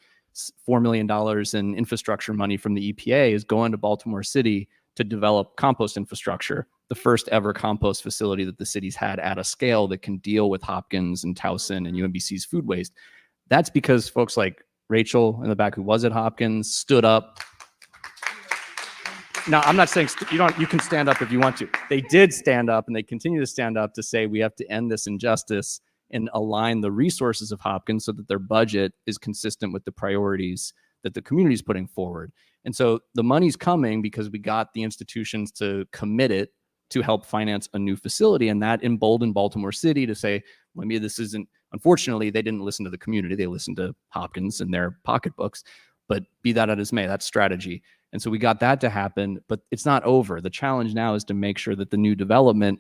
$4 million in infrastructure money from the EPA is going to Baltimore City to develop compost infrastructure. the first ever compost facility that the city's had at a scale that can deal with Hopkins and Towson and UMBC's food waste. That's because folks like Rachel in the back, who was at Hopkins, stood up. Now, I'm not saying you can stand up if you want to. They did stand up, and they continue to stand up to say we have to end this injustice and align the resources of Hopkins so that their budget is consistent with the priorities that the community is putting forward. And so the money's coming because we got the institutions to commit it to help finance a new facility. And that emboldened Baltimore City to say, well, maybe this isn't, unfortunately, they didn't listen to the community. They listened to Hopkins and their pocketbooks. But be that as may, that's strategy. And so we got that to happen, but it's not over. The challenge now is to make sure that the new development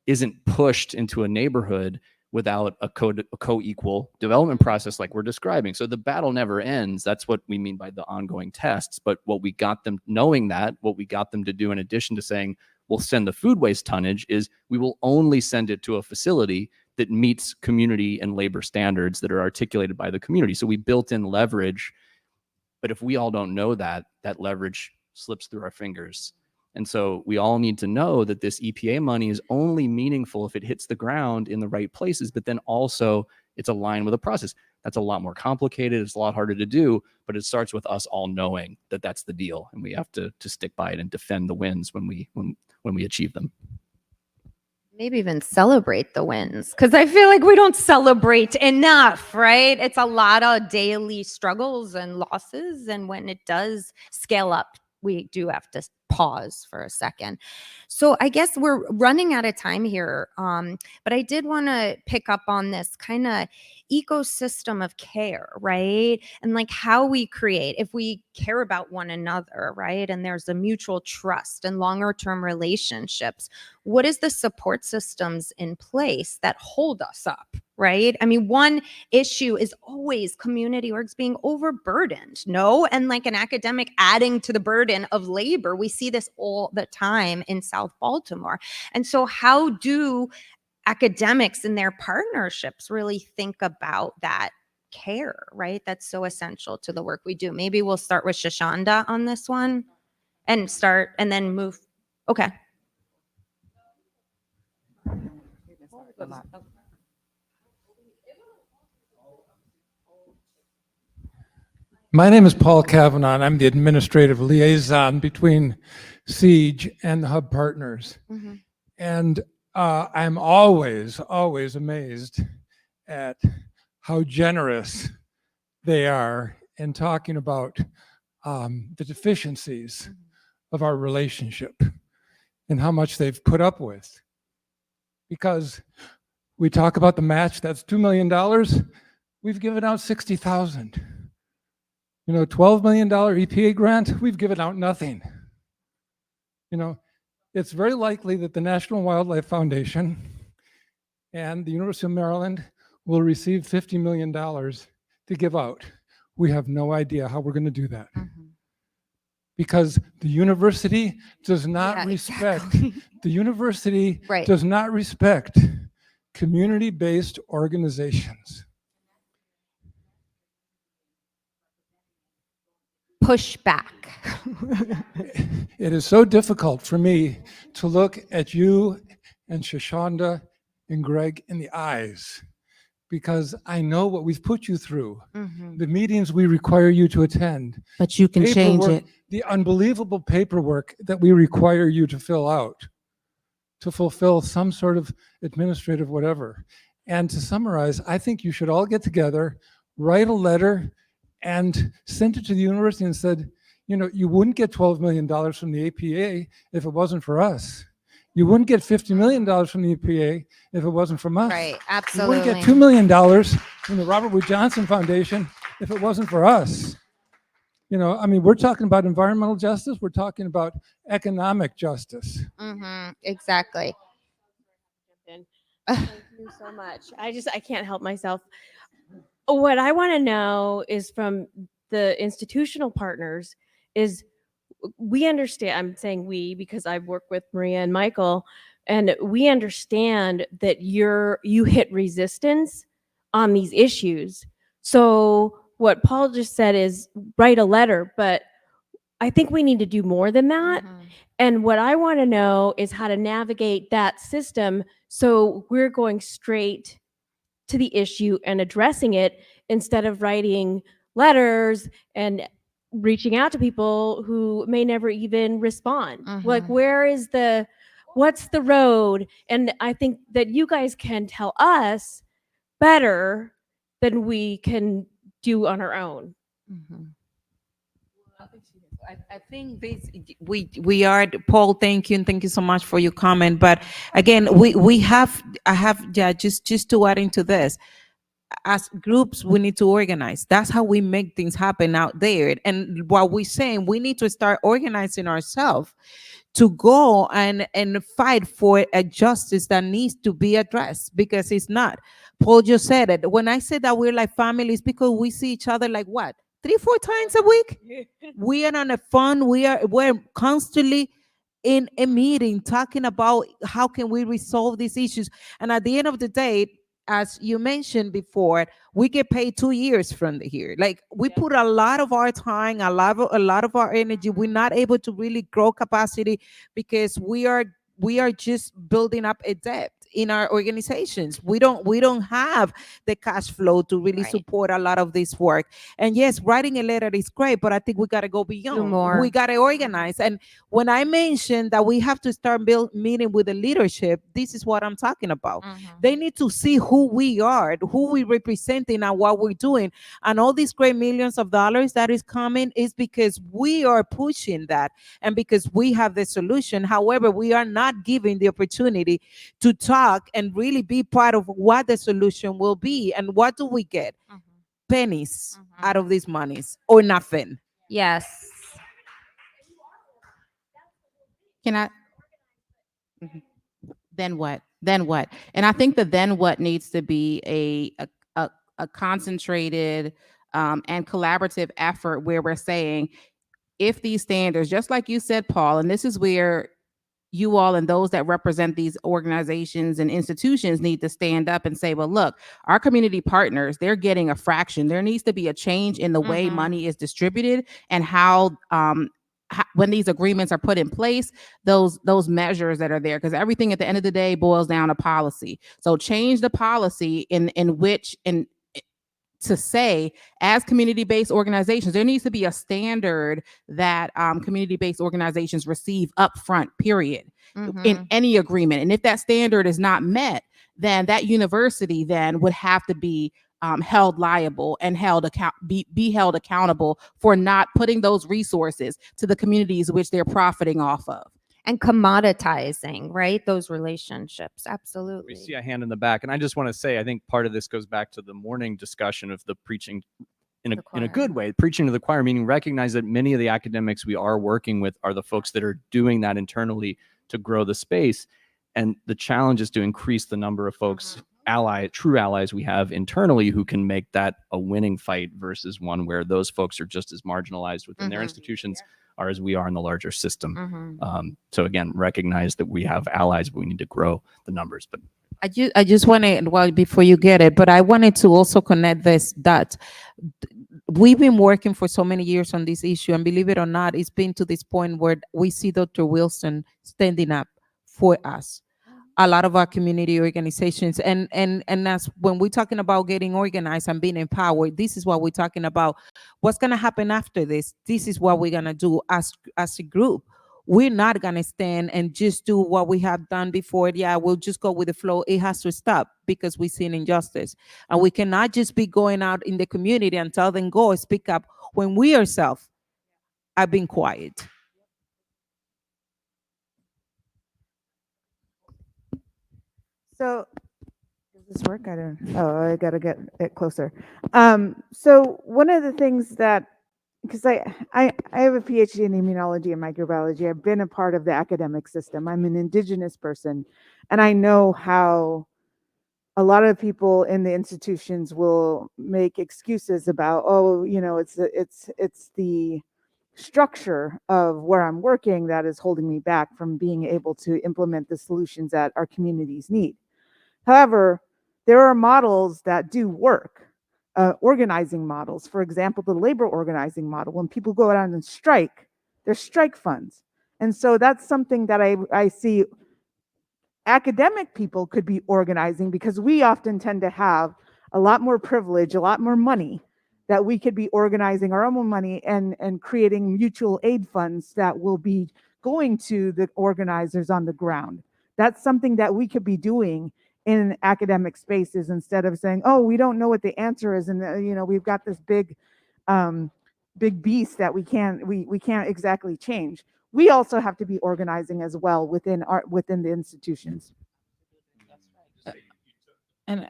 isn't pushed into a neighborhood without a co-equal development process like we're describing. So the battle never ends. That's what we mean by the ongoing tests. But what we got them, knowing that, what we got them to do in addition to saying, we'll send the food waste tonnage, is we will only send it to a facility that meets community and labor standards that are articulated by the community. So we built in leverage, but if we all don't know that, that leverage slips through our fingers. And so we all need to know that this EPA money is only meaningful if it hits the ground in the right places, but then also it's aligned with a process. That's a lot more complicated. It's a lot harder to do, but it starts with us all knowing that that's the deal, and we have to stick by it and defend the wins when we achieve them. Maybe even celebrate the wins, because I feel like we don't celebrate enough, right? It's a lot of daily struggles and losses, and when it does scale up, we do have to pause for a second. So I guess we're running out of time here, but I did want to pick up on this kind of ecosystem of care, right? And like how we create, if we care about one another, right? And there's a mutual trust and longer term relationships, what is the support systems in place that hold us up, right? I mean, one issue is always community orgs being overburdened, no? And like an academic adding to the burden of labor. We see this all the time in South Baltimore. And so how do academics and their partnerships really think about that care, right? That's so essential to the work we do. Maybe we'll start with Shoshanda on this one and then move. Okay. My name is Paul Kavanaugh, and I'm the administrative liaison between SIEGE and the Hub Partners. Mm-hmm. And I'm always amazed at how generous they are in talking about the deficiencies of our relationship and how much they've put up with. Because we talk about the match, that's $2 million. We've given out $60,000. You know, $12 million EPA grant, we've given out nothing. You know, it's very likely that the National Wildlife Foundation and the University of Maryland will receive $50 million to give out. We have no idea how we're going to do that. Mm-hmm. Because the university does not exactly. the university Right. does not respect community-based organizations. Push back. It is so difficult for me to look at you and Shoshanda and Greg in the eyes, because I know what we've put you through, Mm-hmm. the meetings we require you to attend, But you can change paperwork, it. the unbelievable paperwork that we require you to fill out to fulfill some sort of administrative whatever. And to summarize, I think you should all get together, write a letter, and send it to the university and said, you know, you wouldn't get $12 million from the EPA if it wasn't for us. You wouldn't get $50 million from the EPA if it wasn't from us. Right, You absolutely. wouldn't get $2 million from the Robert Wood Johnson Foundation if it wasn't for us. You know, I mean, we're talking about environmental justice. We're talking about economic justice. Mm-hmm. Exactly. Thank you so much. I can't help myself. What I want to know is from the institutional partners is we understand, I'm saying we because I've worked with Maria and Michael, and we understand that you hit resistance on these issues. So what Paul just said is write a letter, but I think we need to do more than that. And what I want to know is how to navigate that system so we're going straight to the issue and addressing it instead of writing letters and reaching out to people who may never even respond. Like, what's the road? And I think that you guys can tell us better than we can do on our own. I think this we are Paul. Thank you, and thank you so much for your comment. But again, I have just to add into this. As groups, we need to organize. That's how we make things happen out there. And what we're saying, we need to start organizing ourselves to go and fight for a justice that needs to be addressed, because it's not. Paul just said it. When I said that we're like families, because we see each other like what, 3-4 times a week. We are on a fun. We're constantly in a meeting talking about how can we resolve these issues. And at the end of the day, as you mentioned before, we get paid 2 years from here. Like, we put a lot of our time, a lot of our energy. We're not able to really grow capacity because we are just building up a debt in our organizations. We don't have the cash flow to really support a lot of this work. And yes, writing a letter is great, but I think we got to go beyond. more. We got to organize. And when I mentioned that we have to start meeting with the leadership, this is what I'm talking about. They need to see who we are, who we representing, and what we're doing. And all these great millions of dollars that is coming is because we are pushing that and because we have the solution. However, we are not giving the opportunity to talk and really be part of what the solution will be. And what do we get? Pennies out of these monies, or nothing. Yes. Can I? Mhm. Then what? Then what? And I think the then what needs to be a concentrated and collaborative effort where we're saying, if these standards, just like you said, Paul, and this is where you all and those that represent these organizations and institutions need to stand up and say, well, look, our community partners, they're getting a fraction. There needs to be a change in the way money is distributed and how when these agreements are put in place, those measures that are there, because everything at the end of the day boils down to policy. So change the policy in which to say, as community-based organizations, there needs to be a standard that community-based organizations receive upfront, period, in any agreement. And if that standard is not met, then that university then would have to be held liable and be held accountable for not putting those resources to the communities which they're profiting off of. And commoditizing, right? Those relationships. Absolutely. We see a hand in the back. And I just want to say, I think part of this goes back to the morning discussion of the preaching in a good way, preaching to the choir, meaning recognize that many of the academics we are working with are the folks that are doing that internally to grow the space. And the challenge is to increase the number of folks, true allies we have internally who can make that a winning fight versus one where those folks are just as marginalized within their institutions are as we are in the larger system. So again, recognize that we have allies, but we need to grow the numbers. But I just wanted, well, before you get it, but I wanted to also connect this, that we've been working for so many years on this issue, and believe it or not, it's been to this point where we see Dr. Wilson standing up for us. A lot of our community organizations, and that's when we're talking about getting organized and being empowered. This is what we're talking about. What's going to happen after this? This is what we're going to do as a group. We're not going to stand and just do what we have done before. Yeah, we'll just go with the flow. It has to stop because we've seen injustice. And we cannot just be going out in the community and tell them, go speak up, when we ourselves have been quiet. So does this work? I don't. Oh, I gotta get it closer. So one of the things that, because I have a PhD in immunology and microbiology, I've been a part of the academic system. I'm an indigenous person, and I know how a lot of people in the institutions will make excuses about, oh, it's the structure of where I'm working that is holding me back from being able to implement the solutions that our communities need. However, there are models that do work, organizing models. For example, the labor organizing model. When people go out and strike, There's strike funds. And so that's something that I see academic people could be organizing, because we often tend to have a lot more privilege, a lot more money, that we could be organizing our own money and creating mutual aid funds that will be going to the organizers on the ground. That's something that we could be doing in academic spaces, instead of saying, oh, we don't know what the answer is, and we've got this big beast that we can't exactly change. We also have to be organizing as well within the institutions. And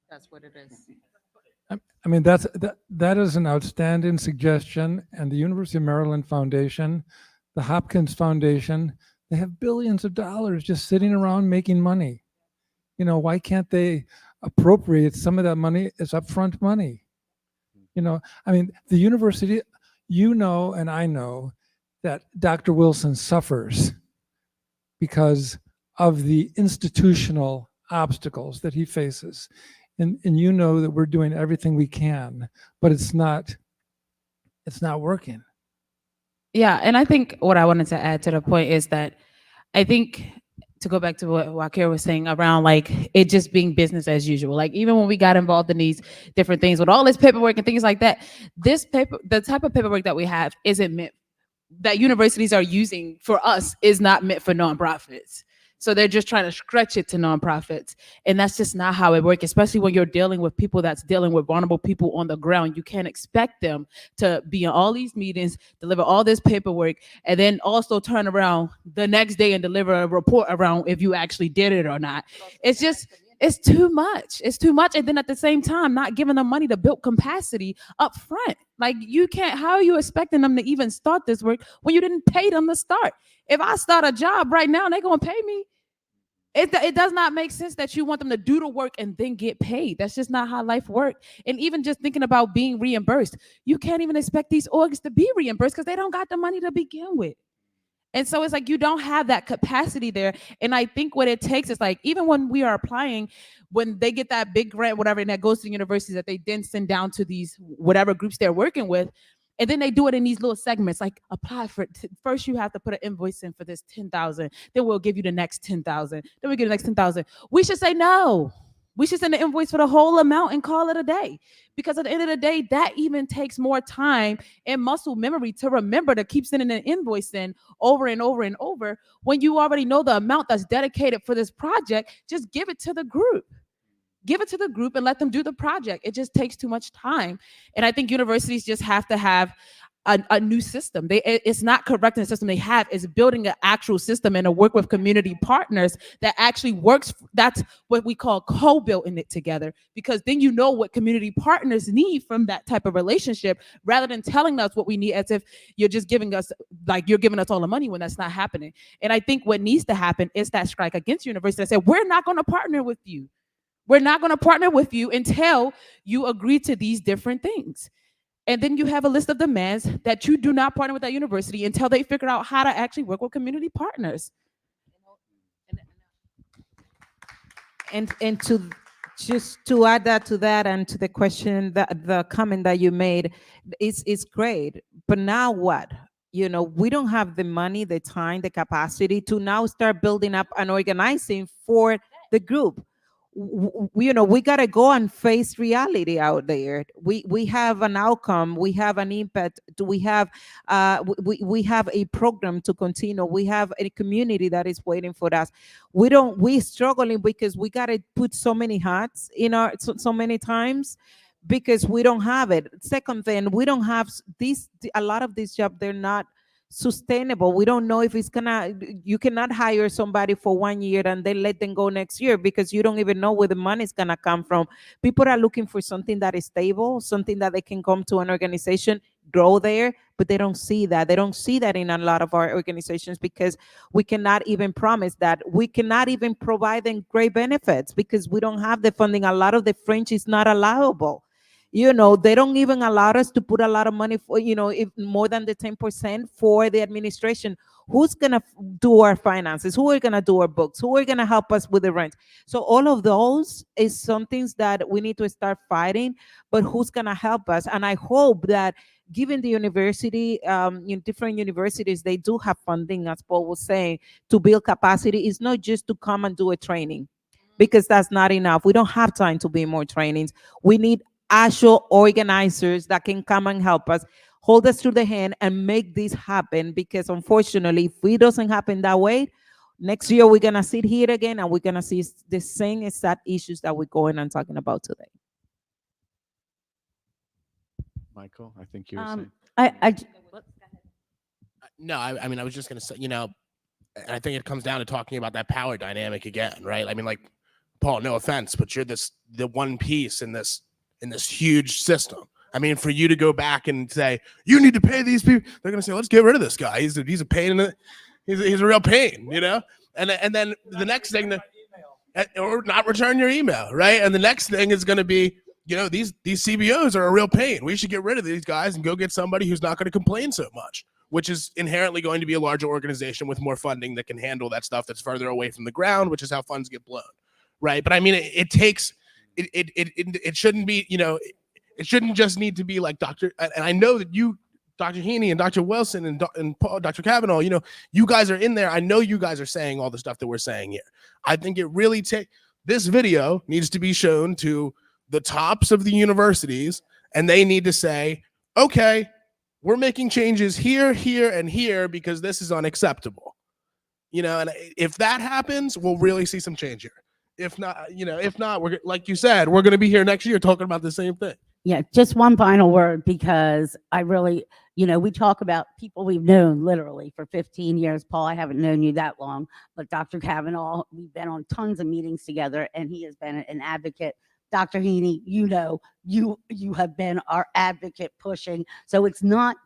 that's what it is. I mean, that is an outstanding suggestion. And the University of Maryland Foundation, the Hopkins Foundation, they have billions of dollars just sitting around making money. Why can't they appropriate some of that money as upfront money? I mean, the university, and I know that Dr. Wilson suffers because of the institutional obstacles that he faces. And that we're doing everything we can, but it's not working. Yeah, and I think what I wanted to add to the point is that I think, to go back to what Wakir was saying around like it just being business as usual. Like even when we got involved in these different things with all this paperwork and things like that, the type of paperwork that we have isn't meant, that universities are using for us, is not meant for nonprofits. So they're just trying to stretch it to nonprofits. And that's just not how it works, especially when you're dealing with people that's dealing with vulnerable people on the ground. You can't expect them to be in all these meetings, deliver all this paperwork, and then also turn around the next day and deliver a report around if you actually did it or not. It's just, it's too much. It's too much. And then at the same time, not giving them money to build capacity up front. Like you can't, how are you expecting them to even start this work when you didn't pay them to start? If I start a job right now, they're going to pay me. It does not make sense that you want them to do the work and then get paid. That's just not how life works. And even just thinking about being reimbursed, you can't even expect these orgs to be reimbursed because they don't got the money to begin with. And so it's like you don't have that capacity there. And I think what it takes is like, even when we are applying, when they get that big grant, whatever, and that goes to the universities that they then send down to these whatever groups they're working with, and then they do it in these little segments, like apply for first you have to put an invoice in for this 10,000, then we'll give you the next 10,000, then we give you the next 10,000. We should say no. We should send an invoice for the whole amount and call it a day. Because at the end of the day, that even takes more time and muscle memory to remember to keep sending an invoice in over and over and over. When you already know the amount that's dedicated for this project, just give it to the group. Give it to the group and let them do the project. It just takes too much time. And I think universities just have to have a new system. It's not correcting the system they have. It's building an actual system and to work with community partners that actually works. That's what we call co-building it together, because then you know what community partners need from that type of relationship, rather than telling us what we need as if you're just giving us, like you're giving us all the money when that's not happening. And I think what needs to happen is that strike against university that said, we're not going to partner with you. We're not going to partner with you until you agree to these different things. And then you have a list of demands that you do not partner with that university until they figure out how to actually work with community partners. And to just to add that to that and to the question, that the comment that you made is great. But now what? We don't have the money, the time, the capacity to now start building up and organizing for the group. We got to go and face reality out there. We have an outcome, we have an impact, we have we have a program to continue, we have a community that is waiting for us. We struggling because we got to put so many hats in our so many times, because we don't have it. Second thing, we don't have a lot of these jobs, they're not sustainable. We don't know if you cannot hire somebody for 1 year and then let them go next year, because you don't even know where the money is gonna come from. People are looking for something that is stable, something that they can come to an organization, grow there, but they don't see that. They don't see that in a lot of our organizations, because we cannot even promise that. We cannot even provide them great benefits because we don't have the funding. A lot of the French is not allowable. They don't even allow us to put a lot of money for, if more than the 10% for the administration. Who's going to do our finances? Who are going to do our books? Who are going to help us with the rent? So all of those is some things that we need to start fighting, but who's going to help us? And I hope that given the university, in different universities, they do have funding, as Paul was saying, to build capacity. It's not just to come and do a training, because that's not enough. We don't have time to be more trainings. We need actual organizers that can come and help us, hold us through the hand, and make this happen. Because unfortunately, if it doesn't happen that way, next year we're gonna sit here again and we're gonna see the same exact issues that we're going and talking about today. Michael, I think you were saying. No, I mean, I was just going to say, and I think it comes down to talking about that power dynamic again, right? I mean, like, Paul, no offense, but you're the one piece in this huge system. I mean, for you to go back and say, you need to pay these people, they're going to say, let's get rid of this guy. He's a pain in the, he's a real pain, And then the next thing or not return your email, right? And the next thing is going to be, these CBOs are a real pain. We should get rid of these guys and go get somebody who's not going to complain so much, which is inherently going to be a larger organization with more funding that can handle that stuff that's further away from the ground, which is how funds get blown, right? But I mean, it shouldn't be, it shouldn't just need to be like Dr. And I know that you, Dr. Heaney and Dr. Wilson and Paul, Dr. Kavanaugh, you guys are in there. I know you guys are saying all the stuff that we're saying here. I think it really this video needs to be shown to the tops of the universities, and they need to say, okay, we're making changes here, here, and here because this is unacceptable. And if that happens, we'll really see some change here. If not, we're, like you said, we're going to be here next year talking about the same thing. Yeah, just one final word, because I really, we talk about people we've known literally for 15 years. Paul, I haven't known you that long, but Dr. Kavanaugh, we've been on tons of meetings together, and he has been an advocate. Dr. Heaney, you have been our advocate pushing. So it's not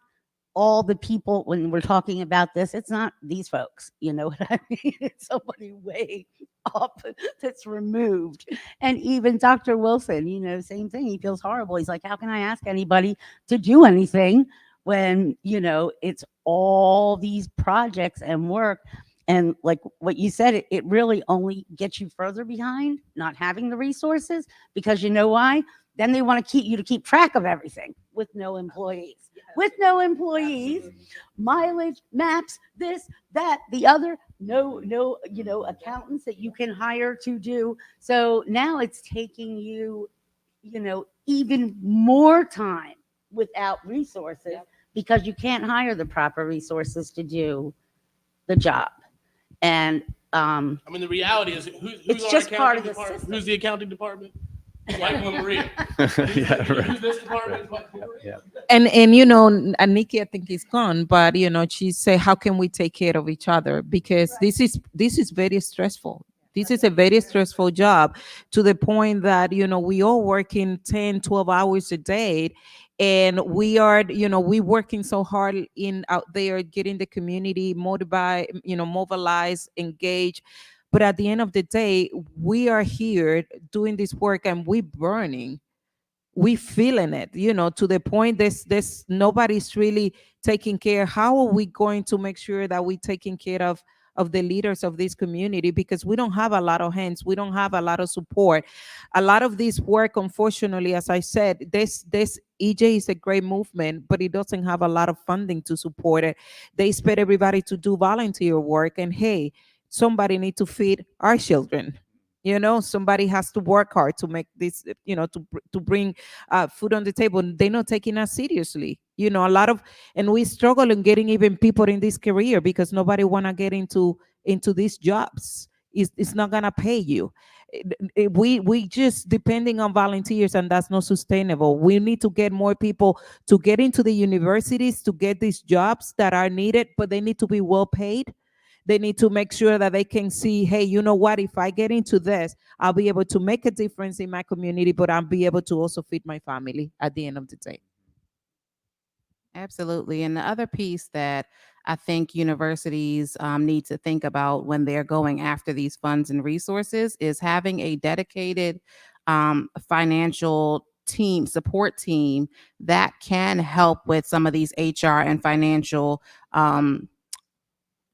all the people when we're talking about this, it's not these folks, you know what I mean? It's somebody way up that's removed. And even Dr. Wilson, same thing. He feels horrible. He's like, how can I ask anybody to do anything when, it's all these projects and work. And like what you said, it really only gets you further behind not having the resources, because you know why? Then they want to keep track of everything with no employees. With no employees, mileage, maps, this, that, the other, no, accountants that you can hire to do. So now it's taking you, even more time without resources, because you can't hire the proper resources to do the job. And I mean, the reality is, who's just part of the department? system. Who's the accounting department? Like Maria. Yeah, right. Who's this department? Yeah. And Nikki, I think is gone, but she say, how can we take care of each other? Because this is very stressful. This is a very stressful job, to the point that, we all working 10, 12 hours a day. And we are, we working so hard out there, getting the community mobilized, engaged. But at the end of the day, we are here doing this work, and we burning. We feeling it, to the point there's nobody's really taking care. How are we going to make sure that we taking care of the leaders of this community? Because we don't have a lot of hands, we don't have a lot of support. A lot of this work, unfortunately, as I said, this EJ is a great movement, but it doesn't have a lot of funding to support it. They expect everybody to do volunteer work, and hey, somebody need to feed our children. Somebody has to work hard to make this, to bring food on the table. They're not taking us seriously. A lot of, and we struggle in getting even people in this career, because nobody want to get into these jobs. It's not gonna pay you. We just depending on volunteers, and that's not sustainable. We need to get more people to get into the universities to get these jobs that are needed, but they need to be well paid. They need to make sure that they can see, hey, you know what? If I get into this, I'll be able to make a difference in my community, but I'll be able to also feed my family at the end of the day. Absolutely. And the other piece that I think universities need to think about when they're going after these funds and resources is having a dedicated financial support team that can help with some of these HR and financial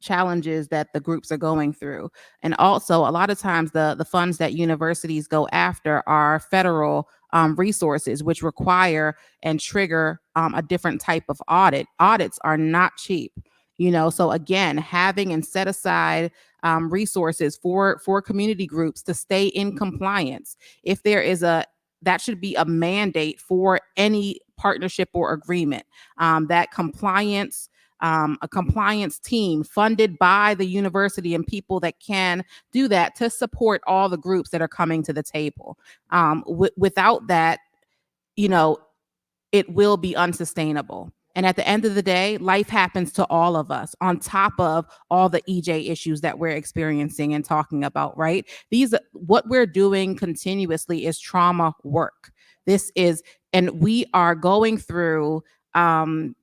challenges that the groups are going through. And also, a lot of times the funds that universities go after are federal resources, which require and trigger a different type of audit. Audits are not cheap, you know. So again, having and set aside resources for community groups to stay in compliance. If there is that should be a mandate for any partnership or agreement, that compliance, a compliance team funded by the university and people that can do that to support all the groups that are coming to the table. Without that, you know, it will be unsustainable. And at the end of the day, life happens to all of us on top of all the EJ issues that we're experiencing and talking about, right? What we're doing continuously is trauma work. And we are going through, and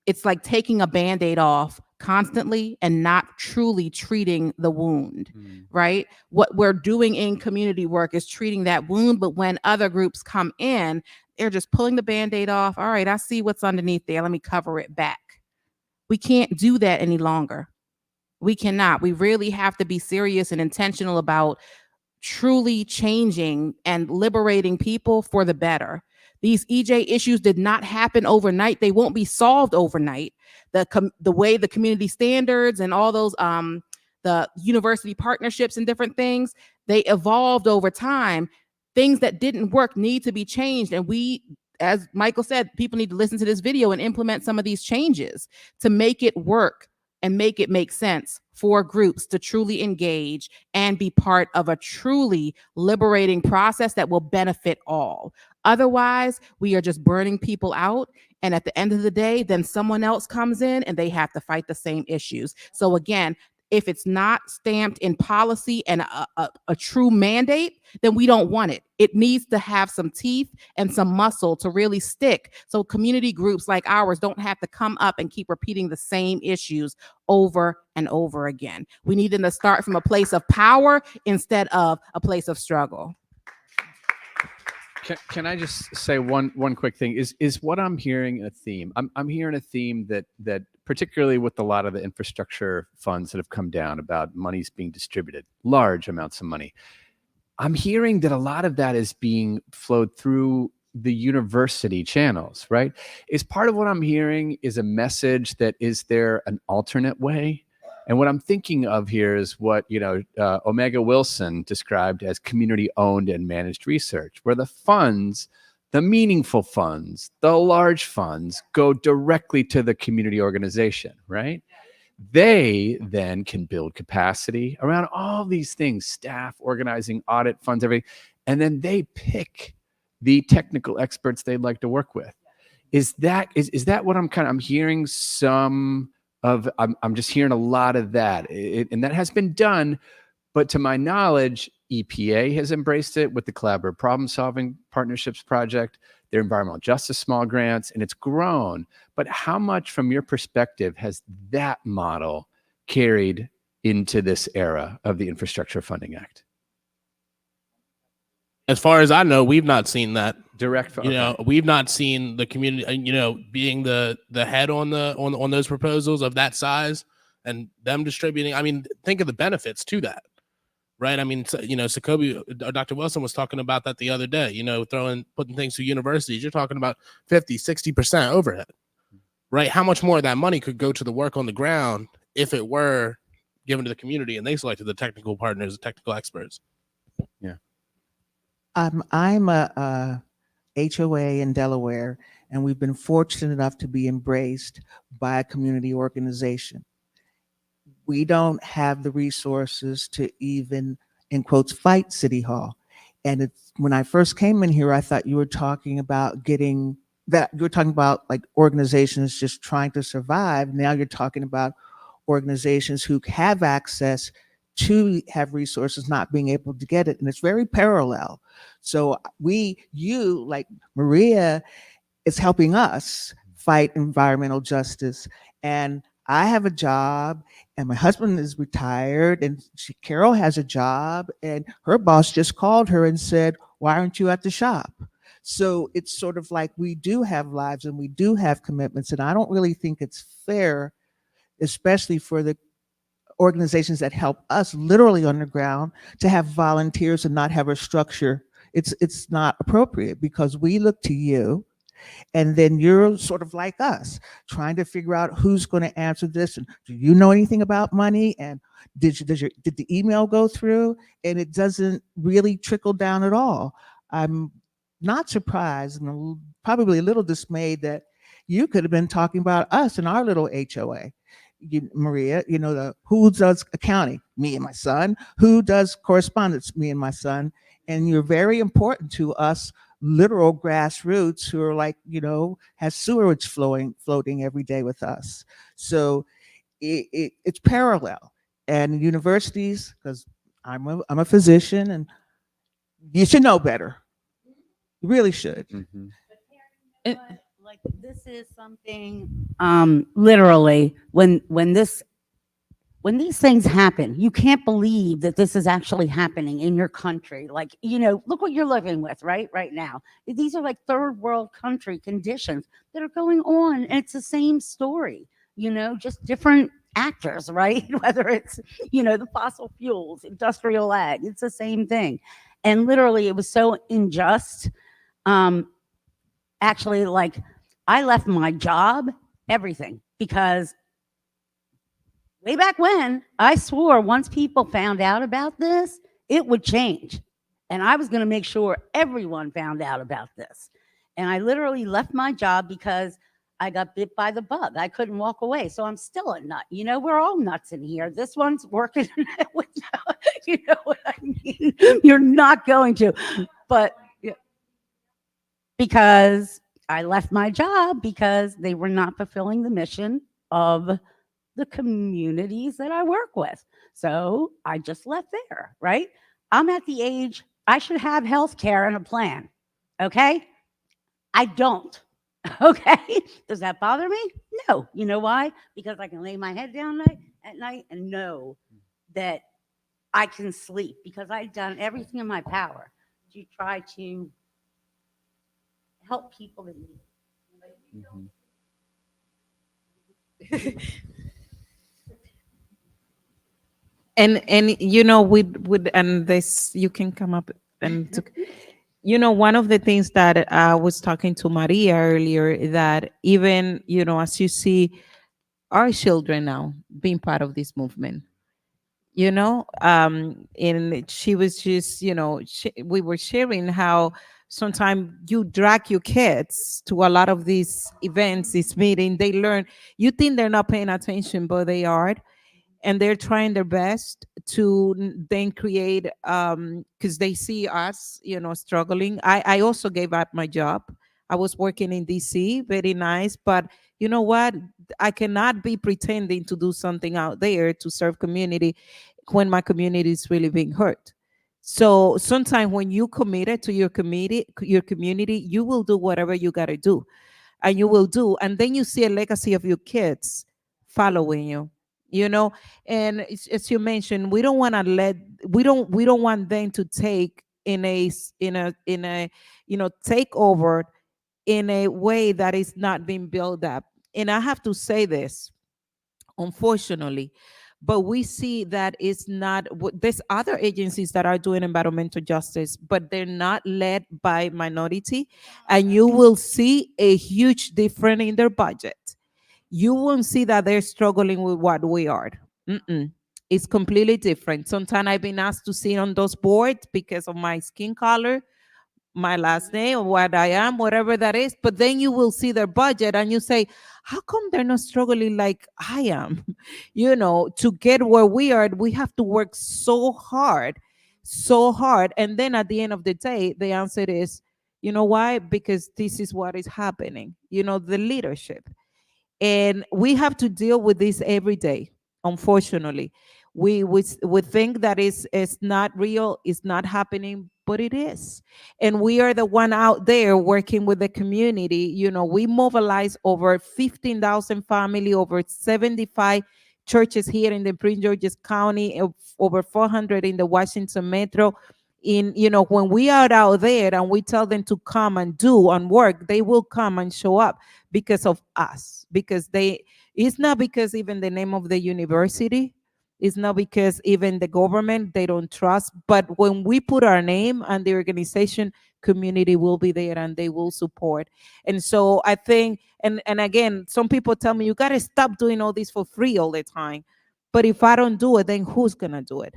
it's like taking a Band-Aid off constantly and not truly treating the wound, right? What we're doing in community work is treating that wound, but when other groups come in, they're just pulling the Band-Aid off. All right, I see what's underneath there. Let me cover it back. We can't do that any longer. We cannot. We really have to be serious and intentional about truly changing and liberating people for the better. These EJ issues did not happen overnight. They won't be solved overnight. The way the community standards and all those the university partnerships and different things, they evolved over time. Things that didn't work need to be changed. And we, as Michael said, people need to listen to this video and implement some of these changes to make it work and make it make sense for groups to truly engage and be part of a truly liberating process that will benefit all. Otherwise, we are just burning people out. And at the end of the day, then someone else comes in and they have to fight the same issues. So again, if it's not stamped in policy and a true mandate, then we don't want it. It needs to have some teeth and some muscle to really stick. So community groups like ours don't have to come up and keep repeating the same issues over and over again. We need them to start from a place of power instead of a place of struggle. Can I just say one quick thing? Is what I'm hearing a theme? I'm hearing a theme that particularly with a lot of the infrastructure funds that have come down about monies being distributed, large amounts of money. I'm hearing that a lot of that is being flowed through the university channels, right? Is part of what I'm hearing is a message that is there an alternate way? And what I'm thinking of here is what, Omega Wilson described as community owned and managed research, where the funds, the meaningful funds, the large funds go directly to the community organization, right? They then can build capacity around all these things, staff, organizing, audit, funds, everything. And then they pick the technical experts they'd like to work with. Is that what I'm hearing some of? I'm just hearing a lot of that. And that has been done. But to my knowledge, EPA has embraced it with the Collaborative Problem Solving Partnerships Project, their environmental justice small grants, and it's grown. But how much, from your perspective, has that model carried into this era of the Infrastructure Funding Act? As far as I know, we've not seen that direct. We've not seen the community, being the head on those proposals of that size and them distributing. I mean, think of the benefits to that, right? I mean, Sokobi, Dr. Wilson was talking about that the other day. Putting things through universities, you're talking about 50-60% overhead, right? How much more of that money could go to the work on the ground if it were given to the community and they selected the technical partners, the technical experts? Yeah. I'm a HOA in Delaware, and we've been fortunate enough to be embraced by a community organization. We don't have the resources to even, in quotes, fight City Hall. And when I first came in here, I thought you were talking about like organizations just trying to survive. Now you're talking about organizations who have access to have resources not being able to get it. And it's very parallel. So you, like Maria, is helping us fight environmental justice. And I have a job and my husband is retired and Carol has a job and her boss just called her and said, why aren't you at the shop? So it's sort of like we do have lives and we do have commitments. And I don't really think it's fair, especially for the organizations that help us literally on the ground, to have volunteers and not have a structure It's not appropriate because we look to you, and then you're sort of like us, trying to figure out who's going to answer this, and do you know anything about money, and did the email go through? And it doesn't really trickle down at all. I'm not surprised and probably a little dismayed that you could have been talking about us in our little HOA. Maria, who does accounting? Me and my son. Who does correspondence? Me and my son. And you're very important to us literal grassroots who are like, has sewage floating every day with us. So it's parallel. And universities, because I'm a physician, and you should know better. You really should. Like this is something, literally, when these things happen, you can't believe that this is actually happening in your country. Like, look what you're living with right now. These are like third world country conditions that are going on, and it's the same story, just different actors, right? Whether it's, the fossil fuels, industrial ag, it's the same thing. And literally, it was so unjust. Actually, like, I left my job, everything, because way back when, I swore once people found out about this, it would change. And I was going to make sure everyone found out about this. And I literally left my job because I got bit by the bug. I couldn't walk away. So I'm still a nut. We're all nuts in here. This one's working with, you know what I mean? You're not going to. But because I left my job because they were not fulfilling the mission of the communities that I work with. So I just left there, right? I'm at the age I should have health care and a plan. Okay? I don't. Okay? Does that bother me? No. You know why? Because I can lay my head down at night and know that I can sleep because I've done everything in my power to try to help people in need. And with and this, you can come up and one of the things that I was talking to Maria earlier, that even as you see our children now being part of this movement, and she was just we were sharing how sometimes you drag your kids to a lot of these events, this meeting, they learn, you think they're not paying attention, but they are, and they're trying their best to then create, because they see us struggling. I also gave up my job. I was working in DC, very nice, but you know what, I cannot be pretending to do something out there to serve community when my community is really being hurt. So sometimes when you committed to your community, you will do whatever you got to do, and you will do, and then you see a legacy of your kids following you, and as you mentioned, we don't want to we don't want them to take in a take over in a way that is not being built up. And I have to say this, unfortunately, but we see that it's not, there's other agencies that are doing environmental justice, but they're not led by minority, and you will see a huge difference in their budget. You won't see that they're struggling with what we are. Mm-mm. It's completely different. Sometimes I've been asked to sit on those boards because of my skin color, my last name, or what I am, whatever that is. But then you will see their budget and you say, how come they're not struggling like I am? To get where we are, we have to work so hard, so hard. And then at the end of the day, the answer is, you know why? Because this is what is happening, the leadership. And we have to deal with this every day. Unfortunately, we think that it's not real, it's not happening, but it is. And we are the one out there working with the community. We mobilize over 15,000 family, over 75 churches here in the Prince George's County, over 400 in the Washington Metro. When we are out there and we tell them to come and do and work, they will come and show up because of us, because it's not because even the name of the university, It's not because even the government, they don't trust, but when we put our name and the organization, community will be there and they will support. And so I think, and again, some people tell me, you got to stop doing all this for free all the time. But if I don't do it, then who's going to do it?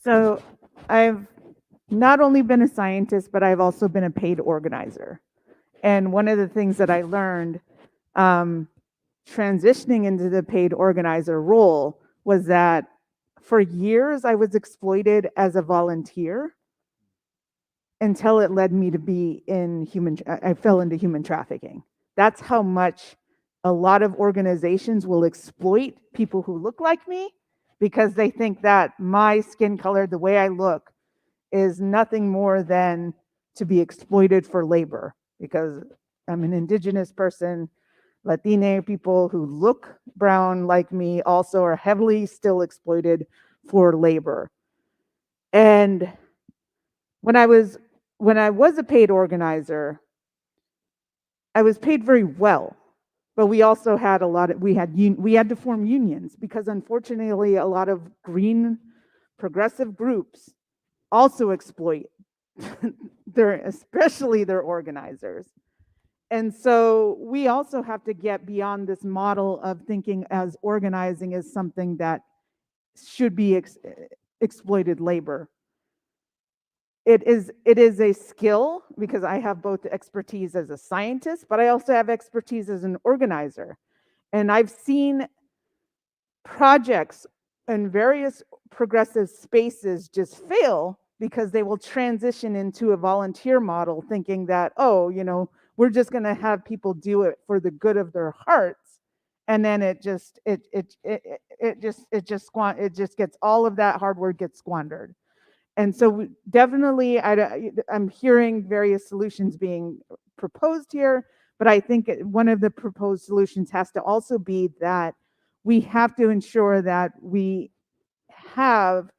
So I've not only been a scientist, but I've also been a paid organizer. And one of the things that I learned transitioning into the paid organizer role was that for years I was exploited as a volunteer until it led me to be in I fell into human trafficking. That's how much a lot of organizations will exploit people who look like me because they think that my skin color, the way I look, is nothing more than to be exploited for labor because I'm an indigenous person. Latina people who look brown like me also are heavily still exploited for labor. And when I was a paid organizer, I was paid very well, but we also had we had to form unions because unfortunately a lot of green progressive groups also exploit especially their organizers. And so we also have to get beyond this model of thinking as organizing as something that should be exploited labor. It is a skill because I have both expertise as a scientist, but I also have expertise as an organizer. And I've seen projects in various progressive spaces just fail because they will transition into a volunteer model thinking that, oh, we're just going to have people do it for the good of their hearts. And then it just gets all of that hard work gets squandered. And so definitely I'm hearing various solutions being proposed here, but I think one of the proposed solutions has to also be that we have to ensure that we have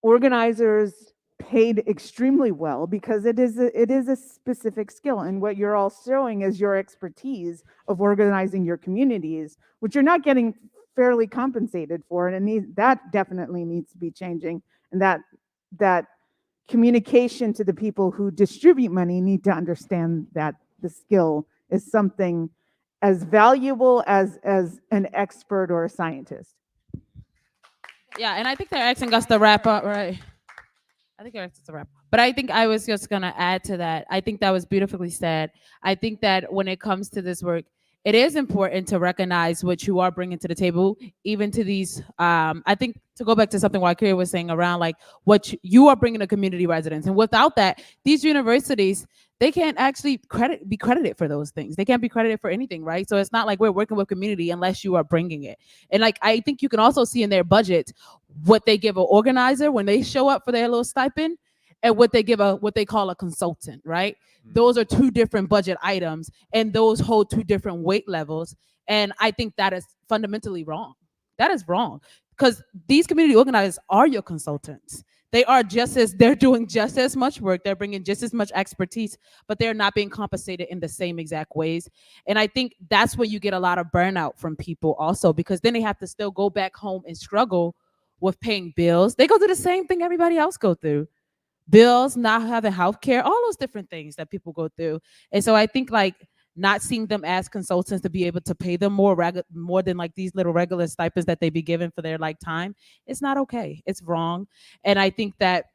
organizers paid extremely well because it is a specific skill, and what you're all showing is your expertise of organizing your communities, which you're not getting fairly compensated for, and that definitely needs to be changing, and that communication to the people who distribute money need to understand that the skill is something as valuable as an expert or a scientist. Yeah, and I think they're asking us to wrap up, right? I think they're asking us to wrap. But I think I was just gonna add to that. I think that was beautifully said. I think that when it comes to this work, it is important to recognize what you are bringing to the table, even to these. I think to go back to something Wakiri was saying around like what you are bringing to community residents, and without that, these universities, they can't actually be credited for those things. They can't be credited for anything, right? So it's not like we're working with community unless you are bringing it. And like I think you can also see in their budget what they give an organizer when they show up for their little stipend, and what they give what they call a consultant, right? Those are two different budget items, and those hold two different weight levels. And I think that is fundamentally wrong. That is wrong because these community organizers are your consultants. They're doing just as much work. They're bringing just as much expertise, but they're not being compensated in the same exact ways. And I think that's where you get a lot of burnout from people also, because then they have to still go back home and struggle with paying bills. They go through the same thing everybody else go through. Bills, not having health care, all those different things that people go through. And so I think like not seeing them as consultants to be able to pay them more than like these little regular stipends that they be given for their like time, it's not okay. It's wrong. And I think that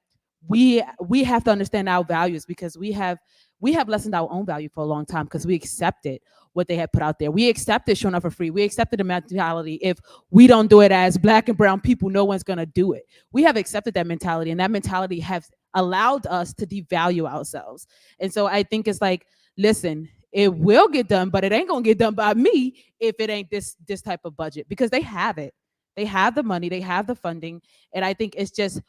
we have to understand our values, because we have lessened our own value for a long time because we accepted what they had put out there. We accepted showing up for free. We accepted the mentality, if we don't do it as Black and brown people, no one's gonna do it. We have accepted that mentality, and that mentality has allowed us to devalue ourselves. And so I think it's like, listen, it will get done, but it ain't gonna get done by me if it ain't this type of budget, because they have it. They have the money, they have the funding, and I think it's just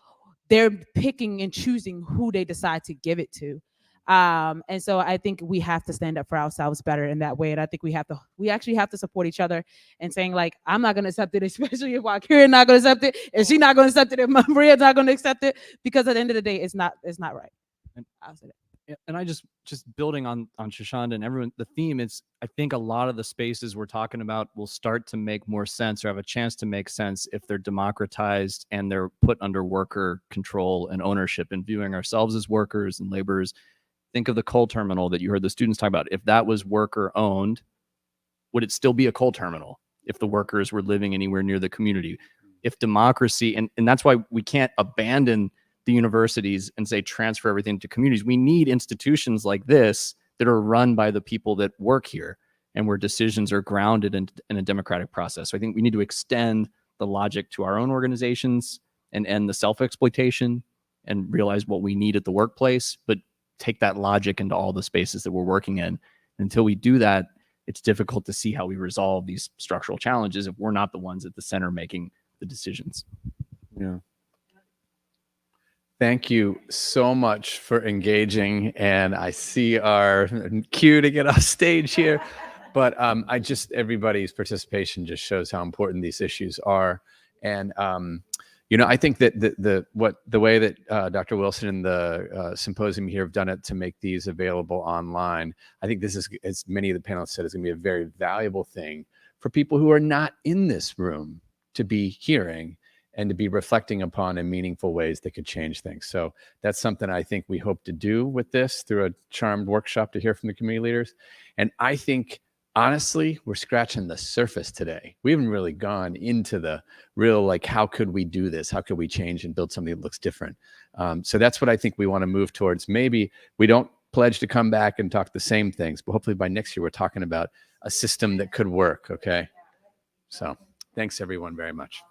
they're picking and choosing who they decide to give it to. And so I think we have to stand up for ourselves better in that way. And I think we actually have to support each other and saying like, I'm not going to accept it, especially if Wakira not going to accept it, and she's not going to accept it, if Maria's not going to accept it, because at the end of the day, it's not right. I'll say that. Yeah, and I just building on Shoshana and everyone, the theme is, I think a lot of the spaces we're talking about will start to make more sense or have a chance to make sense if they're democratized and they're put under worker control and ownership, and viewing ourselves as workers and laborers. Think of the coal terminal that you heard the students talk about. If that was worker owned, would it still be a coal terminal if the workers were living anywhere near the community? If democracy, and that's why we can't abandon the universities and say transfer everything to communities. We need institutions like this that are run by the people that work here and where decisions are grounded in a democratic process. So I think we need to extend the logic to our own organizations and end the self-exploitation and realize what we need at the workplace, but take that logic into all the spaces that we're working in. Until we do that, it's difficult to see how we resolve these structural challenges if we're not the ones at the center making the decisions. Yeah. Thank you so much for engaging. And I see our cue to get off stage here. But I just, everybody's participation just shows how important these issues are. And, you know, I think that the way that Dr. Wilson and the symposium here have done it to make these available online, I think this is, as many of the panelists said, is going to be a very valuable thing for people who are not in this room to be hearing and to be reflecting upon in meaningful ways that could change things. So that's something I think we hope to do with this through a charmed workshop to hear from the community leaders. And I think, honestly, we're scratching the surface today. We haven't really gone into the real, like, how could we do this? How could we change and build something that looks different? So that's what I think we want to move towards. Maybe we don't pledge to come back and talk the same things, but hopefully by next year, we're talking about a system that could work, okay? So thanks everyone very much.